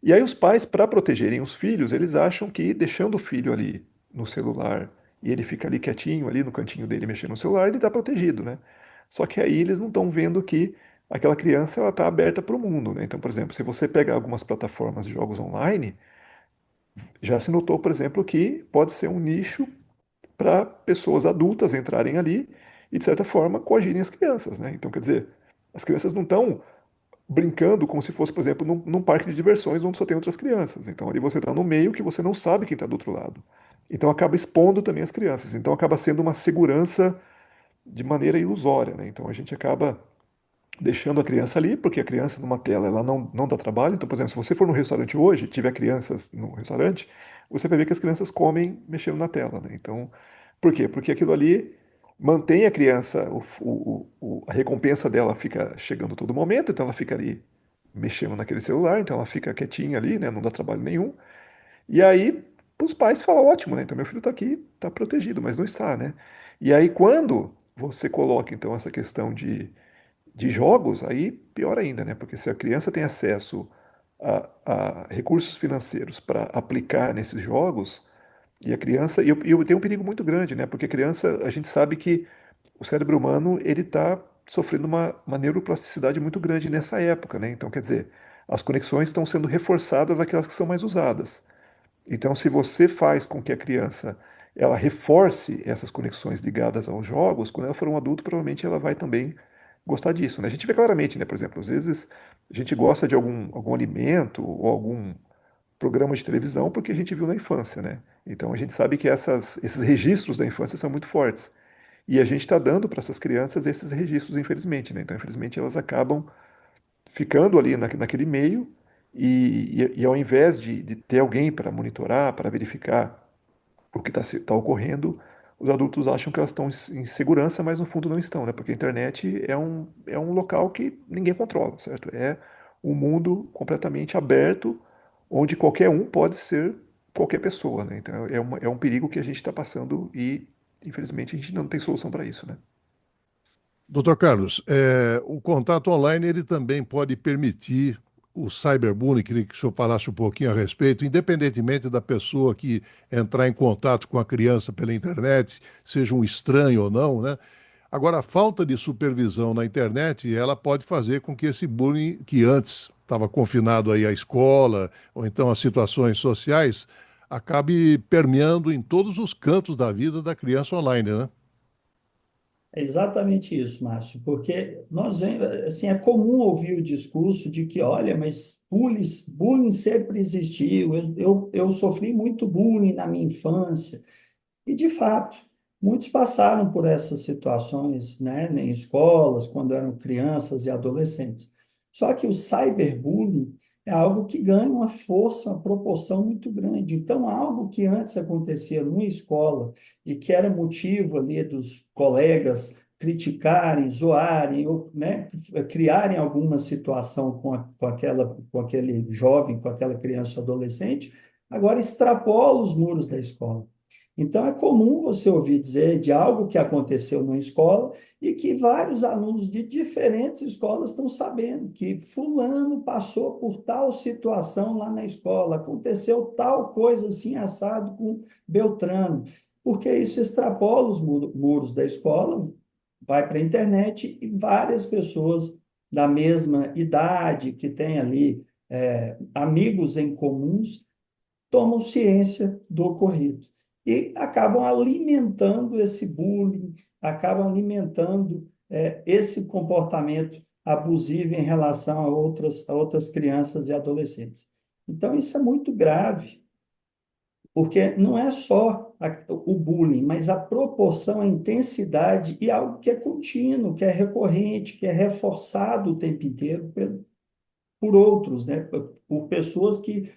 E aí os pais, para protegerem os filhos, eles acham que deixando o filho ali no celular e ele fica ali quietinho, ali no cantinho dele mexendo no celular, ele está protegido, né? Só que aí eles não estão vendo que aquela criança ela está aberta para o mundo, né? Então, por exemplo, se você pegar algumas plataformas de jogos online, já se notou, por exemplo, que pode ser um nicho para pessoas adultas entrarem ali e, de certa forma, coagirem as crianças, né? Então, quer dizer, as crianças não estão brincando como se fosse, por exemplo, num parque de diversões onde só tem outras crianças. Então, ali você está no meio que você não sabe quem está do outro lado. Então, acaba expondo também as crianças. Então, acaba sendo uma segurança de maneira ilusória, né? Então, a gente acaba deixando a criança ali, porque a criança numa tela ela não dá trabalho. Então, por exemplo, se você for no restaurante hoje, tiver crianças no restaurante, você vai ver que as crianças comem mexendo na tela, né? Então, por quê? Porque aquilo ali mantém a criança, a recompensa dela fica chegando a todo momento, então ela fica ali mexendo naquele celular, então ela fica quietinha ali, né? Não dá trabalho nenhum. E aí os pais falam, ótimo, né? Então meu filho está aqui, está protegido, mas não está, né? E aí quando você coloca então essa questão de jogos, aí pior ainda, né? Porque se a criança tem acesso a recursos financeiros para aplicar nesses jogos, e a criança, e tem um perigo muito grande, né? Porque a criança, a gente sabe que o cérebro humano, ele está sofrendo uma neuroplasticidade muito grande nessa época, né? Então, quer dizer, as conexões estão sendo reforçadas aquelas que são mais usadas. Então, se você faz com que a criança ela reforce essas conexões ligadas aos jogos, quando ela for um adulto, provavelmente ela vai também gostar disso, né? A gente vê claramente, né? Por exemplo, às vezes a gente gosta de algum alimento ou algum programa de televisão porque a gente viu na infância, né? Então a gente sabe que esses registros da infância são muito fortes. E a gente está dando para essas crianças esses registros, infelizmente, né? Então, infelizmente, elas acabam ficando ali naquele meio e ao invés de ter alguém para monitorar, para verificar o que está ocorrendo, os adultos acham que elas estão em segurança, mas no fundo não estão, né? Porque a internet é um local que ninguém controla, certo? É um mundo completamente aberto, onde qualquer um pode ser qualquer pessoa, né? Então é um perigo que a gente está passando e, infelizmente, a gente não tem solução para isso, né? Doutor Carlos, o contato online ele também pode permitir o cyberbullying, queria que o senhor falasse um pouquinho a respeito, independentemente da pessoa que entrar em contato com a criança pela internet, seja um estranho ou não, né? Agora, a falta de supervisão na internet, ela pode fazer com que esse bullying, que antes estava confinado aí à escola, ou então às situações sociais, acabe permeando em todos os cantos da vida da criança online, né? É exatamente isso, Márcio, porque assim, é comum ouvir o discurso de que, olha, mas bullying sempre existiu, eu sofri muito bullying na minha infância. E, de fato, muitos passaram por essas situações, né, em escolas, quando eram crianças e adolescentes. Só que o cyberbullying é algo que ganha uma força, uma proporção muito grande. Então, algo que antes acontecia numa escola e que era motivo ali dos colegas criticarem, zoarem, ou, né, criarem alguma situação com aquele jovem, com aquela criança ou adolescente, agora extrapola os muros da escola. Então, é comum você ouvir dizer de algo que aconteceu numa escola e que vários alunos de diferentes escolas estão sabendo que fulano passou por tal situação lá na escola, aconteceu tal coisa assim assado com Beltrano, porque isso extrapola os muros da escola, vai para a internet e várias pessoas da mesma idade, que têm ali amigos em comuns, tomam ciência do ocorrido e acabam alimentando esse bullying, acabam alimentando esse comportamento abusivo em relação a outras crianças e adolescentes. Então, isso é muito grave, porque não é só o bullying, mas a proporção, a intensidade e algo que é contínuo, que é recorrente, que é reforçado o tempo inteiro por outros, né? Por pessoas que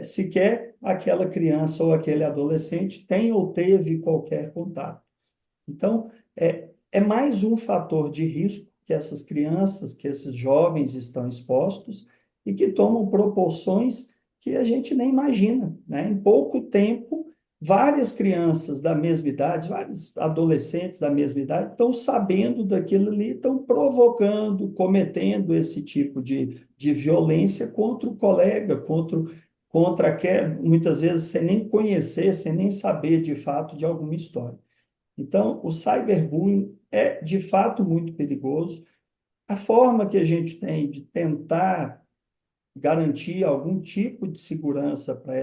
sequer aquela criança ou aquele adolescente tem ou teve qualquer contato. Então, é mais um fator de risco que essas crianças, que esses jovens estão expostos e que tomam proporções que a gente nem imagina, né? Em pouco tempo, várias crianças da mesma idade, vários adolescentes da mesma idade estão sabendo daquilo ali, estão provocando, cometendo esse tipo de violência contra o colega, contra aquele, muitas vezes sem nem conhecer, sem nem saber de fato de alguma história. Então, o cyberbullying é de fato muito perigoso. A forma que a gente tem de tentar garantir algum tipo de segurança para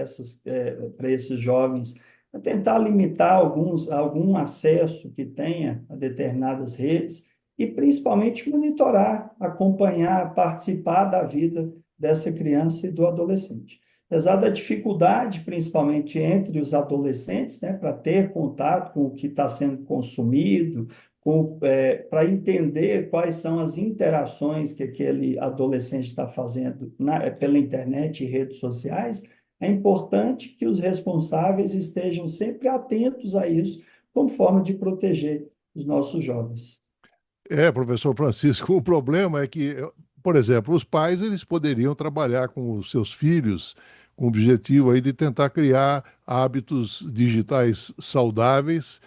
esses jovens, é tentar limitar algum acesso que tenha a determinadas redes e, principalmente, monitorar, acompanhar, participar da vida dessa criança e do adolescente. Apesar da dificuldade, principalmente entre os adolescentes, né, para ter contato com o que está sendo consumido, para entender quais são as interações que aquele adolescente está fazendo pela internet e redes sociais, é importante que os responsáveis estejam sempre atentos a isso, como forma de proteger os nossos jovens. Professor Francisco, o problema é que, por exemplo, os pais eles poderiam trabalhar com os seus filhos com o objetivo aí de tentar criar hábitos digitais saudáveis,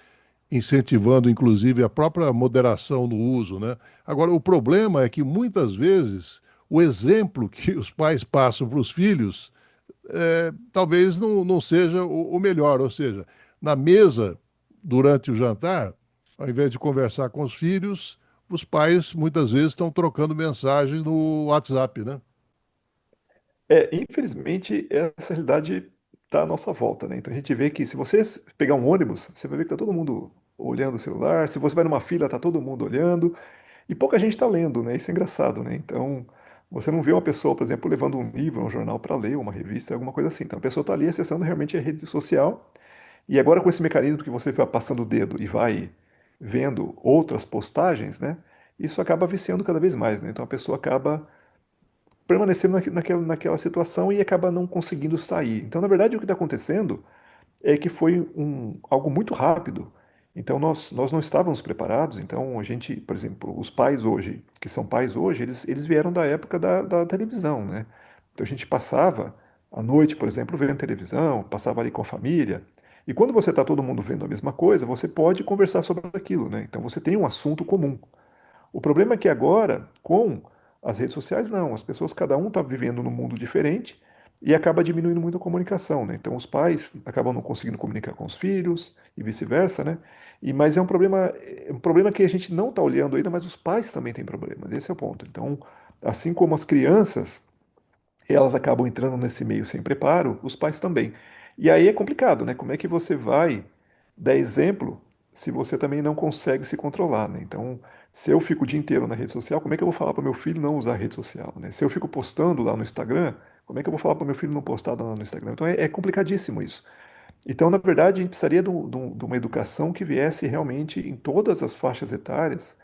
incentivando inclusive a própria moderação no uso, né? Agora, o problema é que muitas vezes o exemplo que os pais passam para os filhos talvez não seja o melhor, ou seja, na mesa, durante o jantar, ao invés de conversar com os filhos, os pais muitas vezes estão trocando mensagens no WhatsApp, né? Infelizmente, essa realidade está à nossa volta, né? Então a gente vê que se você pegar um ônibus, você vai ver que está todo mundo olhando o celular. Se você vai numa fila, está todo mundo olhando. E pouca gente está lendo, né? Isso é engraçado, né? Então, você não vê uma pessoa, por exemplo, levando um livro, um jornal para ler, uma revista, alguma coisa assim. Então, a pessoa está ali acessando realmente a rede social. E agora, com esse mecanismo que você vai passando o dedo e vai vendo outras postagens, né? Isso acaba viciando cada vez mais, né? Então, a pessoa acaba permanecendo naquela situação e acaba não conseguindo sair. Então, na verdade, o que está acontecendo é que foi algo muito rápido. Então nós não estávamos preparados. Então a gente, por exemplo, os pais hoje, que são pais hoje, eles vieram da época da televisão, né? Então a gente passava a noite, por exemplo, vendo televisão, passava ali com a família. E quando você está todo mundo vendo a mesma coisa, você pode conversar sobre aquilo, né? Então você tem um assunto comum. O problema é que agora, com as redes sociais, não. As pessoas, cada um está vivendo num mundo diferente e acaba diminuindo muito a comunicação, né? Então, os pais acabam não conseguindo comunicar com os filhos e vice-versa, né? Mas é um problema que a gente não está olhando ainda, mas os pais também têm problemas. Esse é o ponto. Então, assim como as crianças elas acabam entrando nesse meio sem preparo, os pais também. E aí é complicado, né? Como é que você vai dar exemplo se você também não consegue se controlar, né? Então, se eu fico o dia inteiro na rede social, como é que eu vou falar para meu filho não usar a rede social, né? Se eu fico postando lá no Instagram, como é que eu vou falar para meu filho não postar lá no Instagram? Então é complicadíssimo isso. Então, na verdade, a gente precisaria de uma educação que viesse realmente em todas as faixas etárias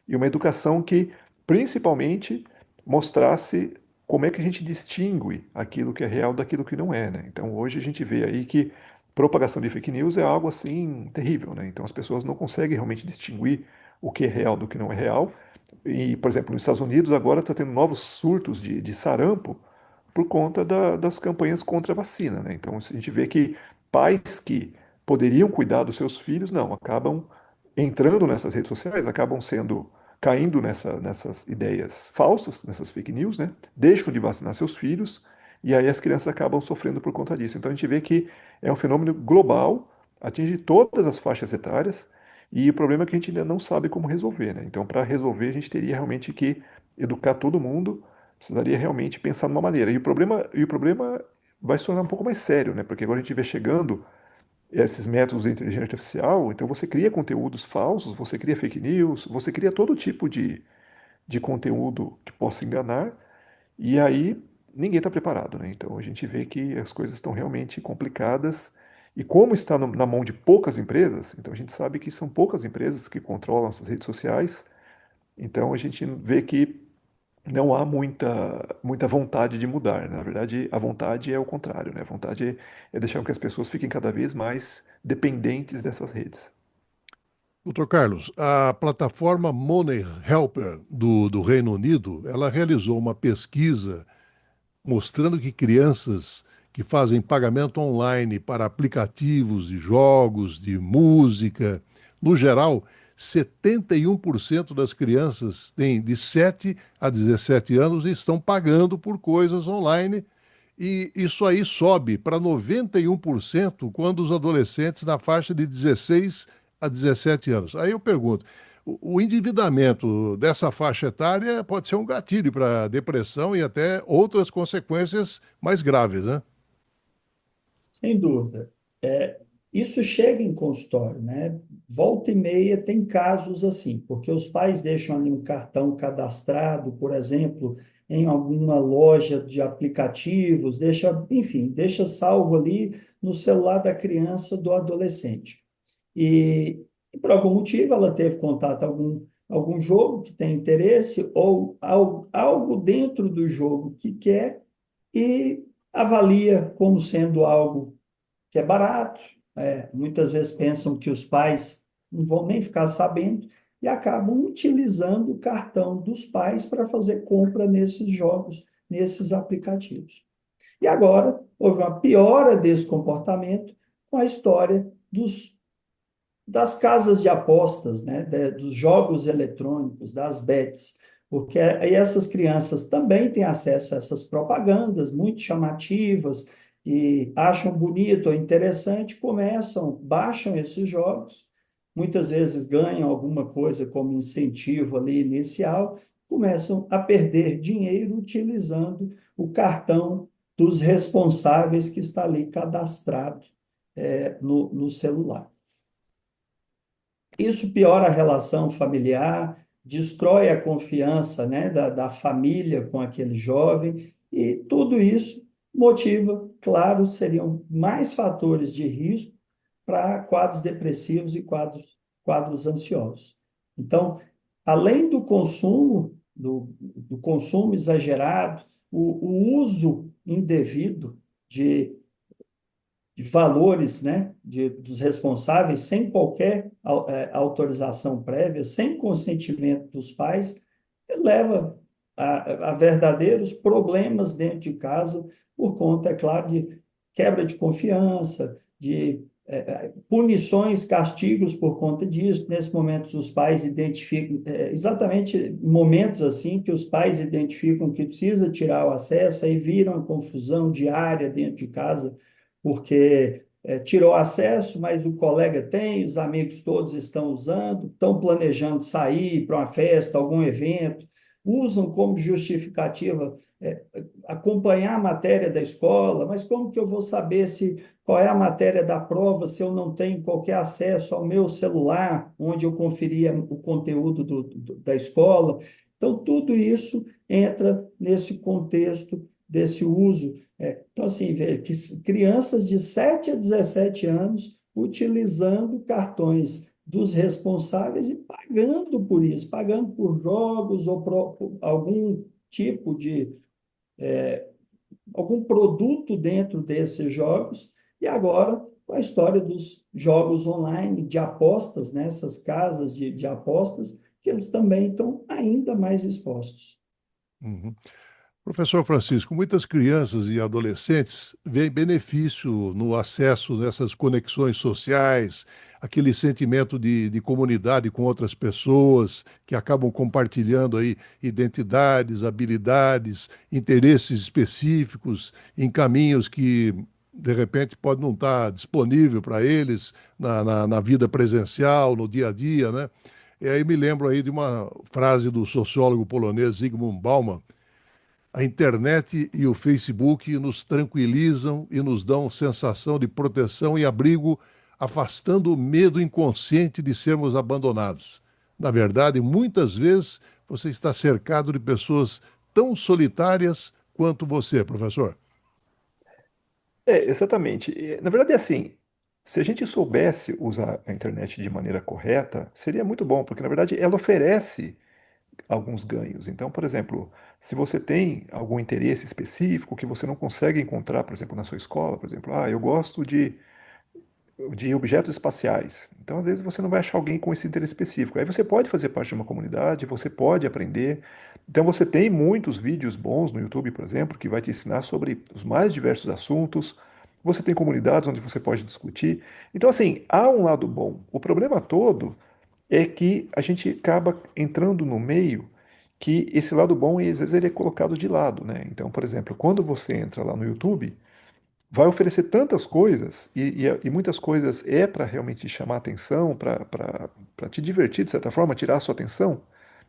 e uma educação que, principalmente, mostrasse como é que a gente distingue aquilo que é real daquilo que não é, né? Então, hoje a gente vê aí que propagação de fake news é algo assim terrível, né? Então, as pessoas não conseguem realmente distinguir o que é real do que não é real. E, por exemplo, nos Estados Unidos agora está tendo novos surtos de sarampo por conta das campanhas contra a vacina, né? Então, a gente vê que pais que poderiam cuidar dos seus filhos, não, acabam entrando nessas redes sociais, acabam caindo nessas ideias falsas, nessas fake news, né? Deixam de vacinar seus filhos e aí as crianças acabam sofrendo por conta disso. Então a gente vê que é um fenômeno global, atinge todas as faixas etárias e o problema é que a gente ainda não sabe como resolver, né? Então para resolver a gente teria realmente que educar todo mundo, precisaria realmente pensar numa maneira. E o problema vai se tornar um pouco mais sério, né? Porque agora a gente vê chegando esses métodos de inteligência artificial, então você cria conteúdos falsos, você cria fake news, você cria todo tipo de conteúdo que possa enganar, e aí ninguém está preparado, né? Então a gente vê que as coisas estão realmente complicadas, e como está na mão de poucas empresas, então a gente sabe que são poucas empresas que controlam essas redes sociais, então a gente vê que não há muita vontade de mudar. Na verdade, a vontade é o contrário, né? A vontade é deixar com que as pessoas fiquem cada vez mais dependentes dessas redes. Doutor Carlos, a plataforma Money Helper do Reino Unido, ela realizou uma pesquisa mostrando que crianças que fazem pagamento online para aplicativos de jogos, de música, no geral, 71% das crianças têm de 7 a 17 anos e estão pagando por coisas online. E isso aí sobe para 91% quando os adolescentes na faixa de 16 a 17 anos. Aí eu pergunto, o endividamento dessa faixa etária pode ser um gatilho para depressão e até outras consequências mais graves, né? Sem dúvida. Isso chega em consultório, né? Volta e meia tem casos assim, porque os pais deixam ali um cartão cadastrado, por exemplo, em alguma loja de aplicativos, deixa, enfim, deixa salvo ali no celular da criança, do adolescente. E por algum motivo ela teve contato com algum jogo que tem interesse ou algo dentro do jogo que quer e avalia como sendo algo que é barato. Muitas vezes pensam que os pais não vão nem ficar sabendo e acabam utilizando o cartão dos pais para fazer compra nesses jogos, nesses aplicativos. E agora houve uma piora desse comportamento com a história das casas de apostas, né, dos jogos eletrônicos, das bets, porque aí essas crianças também têm acesso a essas propagandas muito chamativas e acham bonito ou interessante, baixam esses jogos, muitas vezes ganham alguma coisa como incentivo ali inicial, começam a perder dinheiro utilizando o cartão dos responsáveis que está ali cadastrado no celular. Isso piora a relação familiar, destrói a confiança, né, da família com aquele jovem, e tudo isso motiva, claro, seriam mais fatores de risco para quadros depressivos e quadros ansiosos. Então, além do consumo, do consumo exagerado, o uso indevido de valores, né, dos responsáveis, sem qualquer autorização prévia, sem consentimento dos pais, leva a verdadeiros problemas dentro de casa, por conta, é claro, de quebra de confiança, de punições, castigos por conta disso. Nesse momento, os pais identificam, exatamente momentos assim, que os pais identificam que precisa tirar o acesso, aí viram a confusão diária dentro de casa, porque tirou acesso, mas o colega tem, os amigos todos estão usando, estão planejando sair para uma festa, algum evento, usam como justificativa acompanhar a matéria da escola, mas como que eu vou saber qual é a matéria da prova se eu não tenho qualquer acesso ao meu celular, onde eu conferia o conteúdo da escola? Então, tudo isso entra nesse contexto desse uso. Então, assim, que crianças de 7 a 17 anos utilizando cartões dos responsáveis e pagando por isso, pagando por jogos ou por algum tipo de algum produto dentro desses jogos, e agora com a história dos jogos online, de apostas, né, essas casas de apostas, que eles também estão ainda mais expostos. Uhum. Professor Francisco, muitas crianças e adolescentes veem benefício no acesso nessas conexões sociais, aquele sentimento de comunidade com outras pessoas que acabam compartilhando aí identidades, habilidades, interesses específicos em caminhos que de repente pode não estar disponível para eles na vida presencial, no dia a dia, né? E aí me lembro aí de uma frase do sociólogo polonês Zygmunt Bauman: a internet e o Facebook nos tranquilizam e nos dão sensação de proteção e abrigo, afastando o medo inconsciente de sermos abandonados. Na verdade, muitas vezes você está cercado de pessoas tão solitárias quanto você, professor. Exatamente. Na verdade, é assim, se a gente soubesse usar a internet de maneira correta, seria muito bom, porque na verdade ela oferece alguns ganhos. Então, por exemplo, se você tem algum interesse específico que você não consegue encontrar, por exemplo, na sua escola, por exemplo, eu gosto de objetos espaciais. Então, às vezes, você não vai achar alguém com esse interesse específico. Aí você pode fazer parte de uma comunidade, você pode aprender. Então, você tem muitos vídeos bons no YouTube, por exemplo, que vai te ensinar sobre os mais diversos assuntos. Você tem comunidades onde você pode discutir. Então, assim, há um lado bom. O problema todo é que a gente acaba entrando no meio que esse lado bom, às vezes, ele é colocado de lado, né? Então, por exemplo, quando você entra lá no YouTube, vai oferecer tantas coisas, e muitas coisas é para realmente chamar atenção, para te divertir, de certa forma, tirar a sua atenção,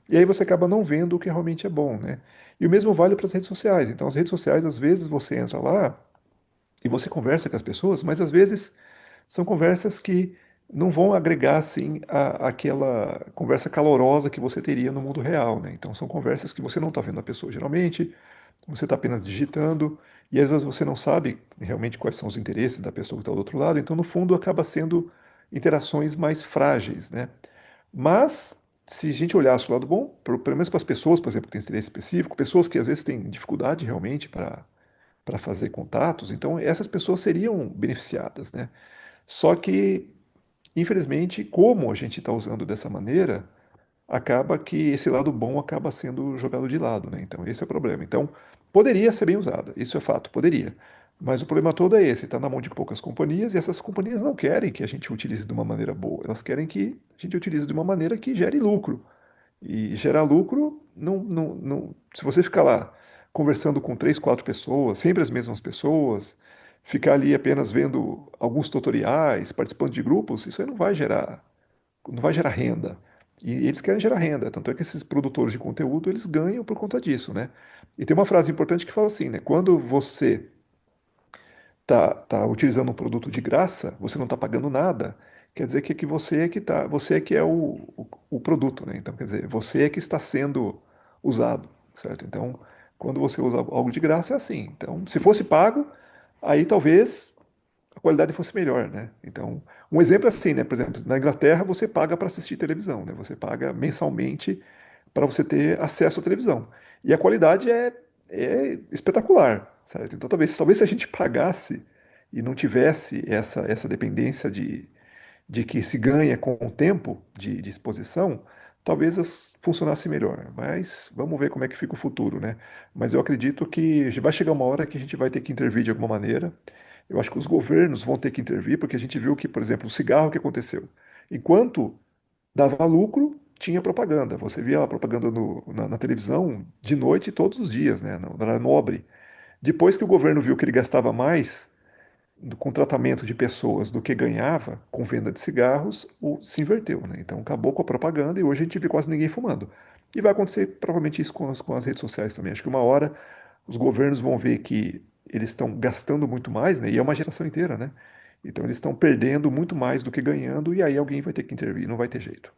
e aí você acaba não vendo o que realmente é bom, né? E o mesmo vale para as redes sociais. Então, as redes sociais, às vezes, você entra lá e você conversa com as pessoas, mas às vezes são conversas que não vão agregar, assim, aquela conversa calorosa que você teria no mundo real, né? Então, são conversas que você não está vendo a pessoa, geralmente, você está apenas digitando, e às vezes você não sabe realmente quais são os interesses da pessoa que está do outro lado, então no fundo acaba sendo interações mais frágeis, né? Mas se a gente olhasse o lado bom, pelo menos para as pessoas, por exemplo, que têm interesse específico, pessoas que às vezes têm dificuldade realmente para fazer contatos, então essas pessoas seriam beneficiadas, né? Só que, infelizmente, como a gente está usando dessa maneira, acaba que esse lado bom acaba sendo jogado de lado, né? Então, esse é o problema. Então, poderia ser bem usada, isso é fato, poderia. Mas o problema todo é esse, está na mão de poucas companhias e essas companhias não querem que a gente utilize de uma maneira boa, elas querem que a gente utilize de uma maneira que gere lucro. E gerar lucro, se você ficar lá conversando com três, quatro pessoas, sempre as mesmas pessoas, ficar ali apenas vendo alguns tutoriais, participando de grupos, isso aí não vai gerar renda. E eles querem gerar renda, tanto é que esses produtores de conteúdo, eles ganham por conta disso, né? E tem uma frase importante que fala assim, né? Quando você tá utilizando um produto de graça, você não está pagando nada, quer dizer que você é que é o produto, né? Então, quer dizer, você é que está sendo usado, certo? Então, quando você usa algo de graça, é assim. Então, se fosse pago, aí talvez a qualidade fosse melhor, né? Então, um exemplo é assim, né? Por exemplo, na Inglaterra você paga para assistir televisão, né? Você paga mensalmente para você ter acesso à televisão. E a qualidade é espetacular, certo? Então, talvez se a gente pagasse e não tivesse essa dependência de que se ganha com o tempo de exposição, talvez funcionasse melhor. Mas vamos ver como é que fica o futuro, né? Mas eu acredito que vai chegar uma hora que a gente vai ter que intervir de alguma maneira. Eu acho que os governos vão ter que intervir, porque a gente viu que, por exemplo, o cigarro que aconteceu. Enquanto dava lucro, tinha propaganda. Você via a propaganda na televisão de noite todos os dias, né? No horário nobre. Depois que o governo viu que ele gastava mais com tratamento de pessoas do que ganhava com venda de cigarros, se inverteu, né? Então acabou com a propaganda e hoje a gente vê quase ninguém fumando. E vai acontecer provavelmente isso com as redes sociais também. Acho que uma hora os governos vão ver que eles estão gastando muito mais, né? E é uma geração inteira, né? Então eles estão perdendo muito mais do que ganhando e aí alguém vai ter que intervir, não vai ter jeito.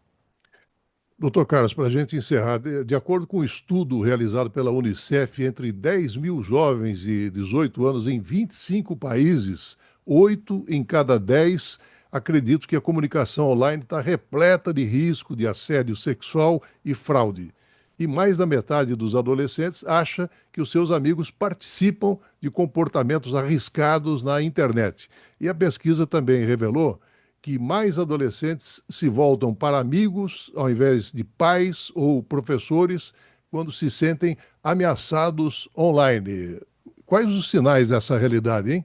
Doutor Carlos, para a gente encerrar, de acordo com um estudo realizado pela Unicef, entre 10 mil jovens de 18 anos em 25 países, 8 em cada 10 acreditam que a comunicação online está repleta de risco de assédio sexual e fraude. E mais da metade dos adolescentes acha que os seus amigos participam de comportamentos arriscados na internet. E a pesquisa também revelou que mais adolescentes se voltam para amigos ao invés de pais ou professores quando se sentem ameaçados online. Quais os sinais dessa realidade, hein?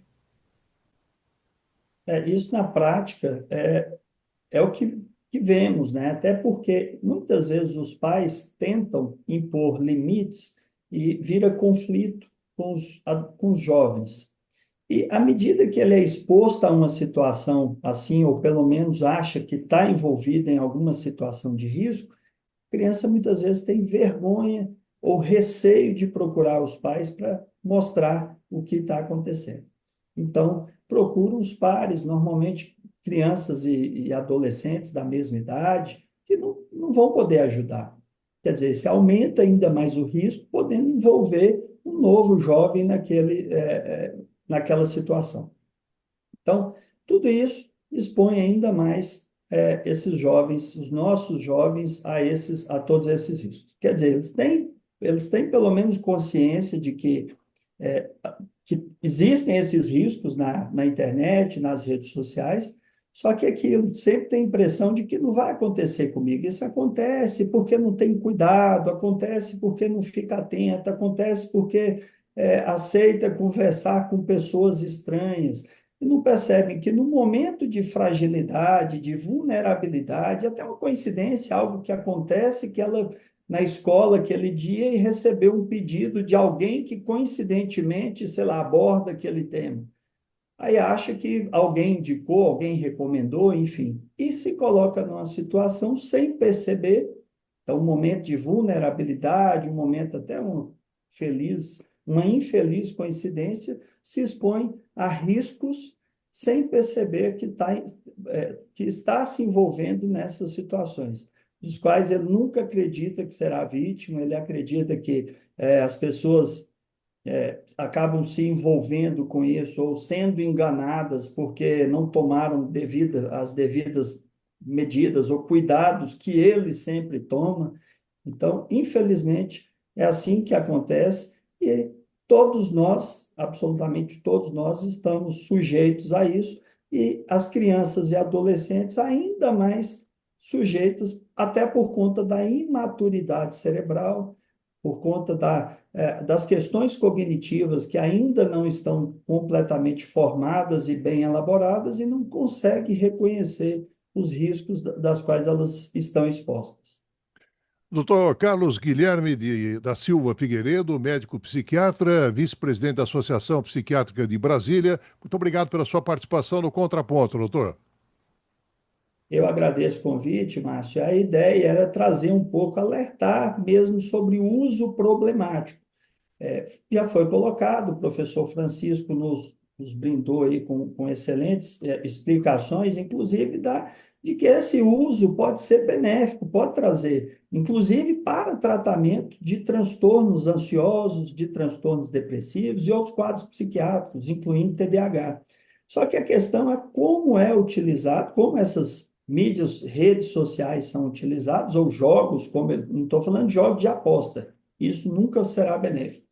Isso na prática é o que vemos, né? Até porque muitas vezes os pais tentam impor limites e vira conflito com os jovens. E à medida que ele é exposto a uma situação assim, ou pelo menos acha que está envolvido em alguma situação de risco, a criança muitas vezes tem vergonha ou receio de procurar os pais para mostrar o que está acontecendo. Então, procuram os pares, normalmente crianças e adolescentes da mesma idade, que não vão poder ajudar. Quer dizer, se aumenta ainda mais o risco, podendo envolver um novo jovem naquela situação. Então, tudo isso expõe ainda mais esses jovens, os nossos jovens, a todos esses riscos. Quer dizer, eles têm pelo menos consciência de é, que existem esses riscos na internet, nas redes sociais, só que aquilo sempre tem a impressão de que não vai acontecer comigo. Isso acontece porque não tem cuidado, acontece porque não fica atento, acontece porque aceita conversar com pessoas estranhas. E não percebem que no momento de fragilidade, de vulnerabilidade, até uma coincidência, algo que acontece, que ela na escola aquele dia e recebeu um pedido de alguém que coincidentemente, sei lá, aborda aquele tema. Aí acha que alguém indicou, alguém recomendou, enfim, e se coloca numa situação sem perceber. Então, um momento de vulnerabilidade, um momento até uma infeliz coincidência, se expõe a riscos sem perceber que está se envolvendo nessas situações, dos quais ele nunca acredita que será vítima, ele acredita que as pessoas acabam se envolvendo com isso ou sendo enganadas porque não tomaram as devidas medidas ou cuidados que ele sempre toma. Então, infelizmente, é assim que acontece e todos nós, absolutamente todos nós, estamos sujeitos a isso e as crianças e adolescentes ainda mais sujeitas, até por conta da imaturidade cerebral, por conta das questões cognitivas que ainda não estão completamente formadas e bem elaboradas e não conseguem reconhecer os riscos das quais elas estão expostas. Dr. Carlos Guilherme da Silva Figueiredo, médico psiquiatra, vice-presidente da Associação Psiquiátrica de Brasília. Muito obrigado pela sua participação no Contraponto, doutor. Eu agradeço o convite, Márcio. A ideia era trazer um pouco, alertar mesmo sobre o uso problemático. Já foi colocado, o professor Francisco nos brindou aí com excelentes explicações, inclusive de que esse uso pode ser benéfico, pode trazer, inclusive para tratamento de transtornos ansiosos, de transtornos depressivos e outros quadros psiquiátricos, incluindo TDAH. Só que a questão é como é utilizado, como essas redes sociais são utilizadas, ou jogos, não estou falando de jogos de aposta, isso nunca será benéfico.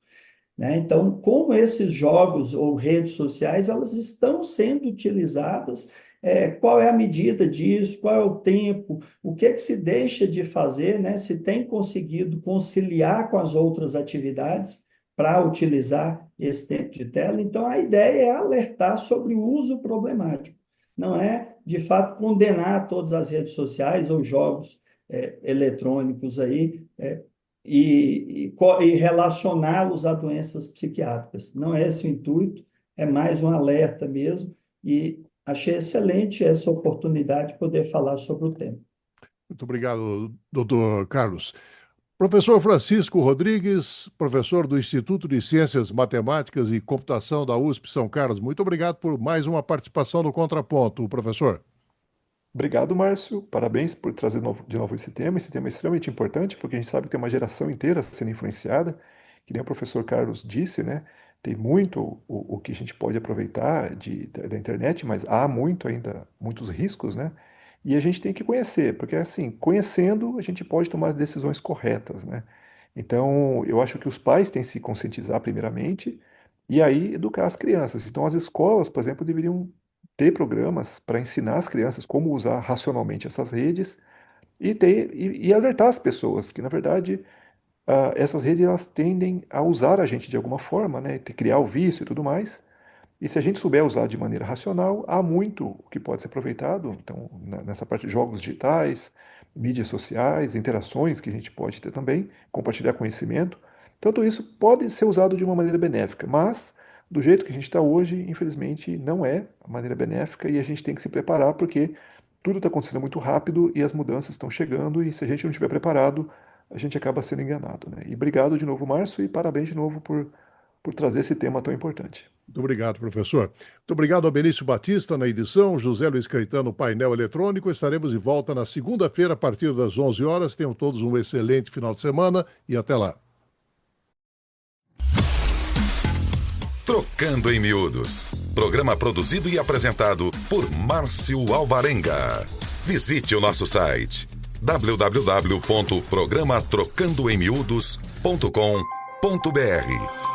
Né? Então, como esses jogos ou redes sociais, elas estão sendo utilizadas, qual é a medida disso, qual é o tempo, o que se deixa de fazer, né? Se tem conseguido conciliar com as outras atividades para utilizar esse tempo de tela. Então, a ideia é alertar sobre o uso problemático. Não é, de fato, condenar todas as redes sociais ou jogos eletrônicos aí, e relacioná-los a doenças psiquiátricas. Não é esse o intuito, é mais um alerta mesmo, e achei excelente essa oportunidade de poder falar sobre o tema. Muito obrigado, doutor Carlos. Professor Francisco Rodrigues, professor do Instituto de Ciências Matemáticas e Computação da USP São Carlos, muito obrigado por mais uma participação no Contraponto, professor. Obrigado, Márcio. Parabéns por trazer de novo esse tema. Esse tema é extremamente importante, porque a gente sabe que tem uma geração inteira sendo influenciada, que nem o professor Carlos disse, né? Tem muito o que a gente pode aproveitar da internet, mas há muitos riscos, né? E a gente tem que conhecer, porque assim, conhecendo, a gente pode tomar as decisões corretas, né? Então, eu acho que os pais têm que se conscientizar primeiramente e aí educar as crianças. Então, as escolas, por exemplo, deveriam ter programas para ensinar as crianças como usar racionalmente essas redes e alertar as pessoas que, na verdade, essas redes elas tendem a usar a gente de alguma forma, né? Criar o vício e tudo mais. E se a gente souber usar de maneira racional, há muito que pode ser aproveitado. Então, nessa parte de jogos digitais, mídias sociais, interações que a gente pode ter também, compartilhar conhecimento. Tudo isso pode ser usado de uma maneira benéfica, mas do jeito que a gente está hoje, infelizmente, não é a maneira benéfica e a gente tem que se preparar porque tudo está acontecendo muito rápido e as mudanças estão chegando e se a gente não estiver preparado, a gente acaba sendo enganado, né? E obrigado de novo, Márcio, e parabéns de novo por trazer esse tema tão importante. Muito obrigado, professor. Muito obrigado ao Benício Batista na edição, José Luiz Caetano, painel eletrônico. Estaremos de volta na segunda-feira, a partir das 11 horas. Tenham todos um excelente final de semana e até lá. Trocando em Miúdos. Programa produzido e apresentado por Márcio Alvarenga. Visite o nosso site www.programatrocandoemmiudos.com.br.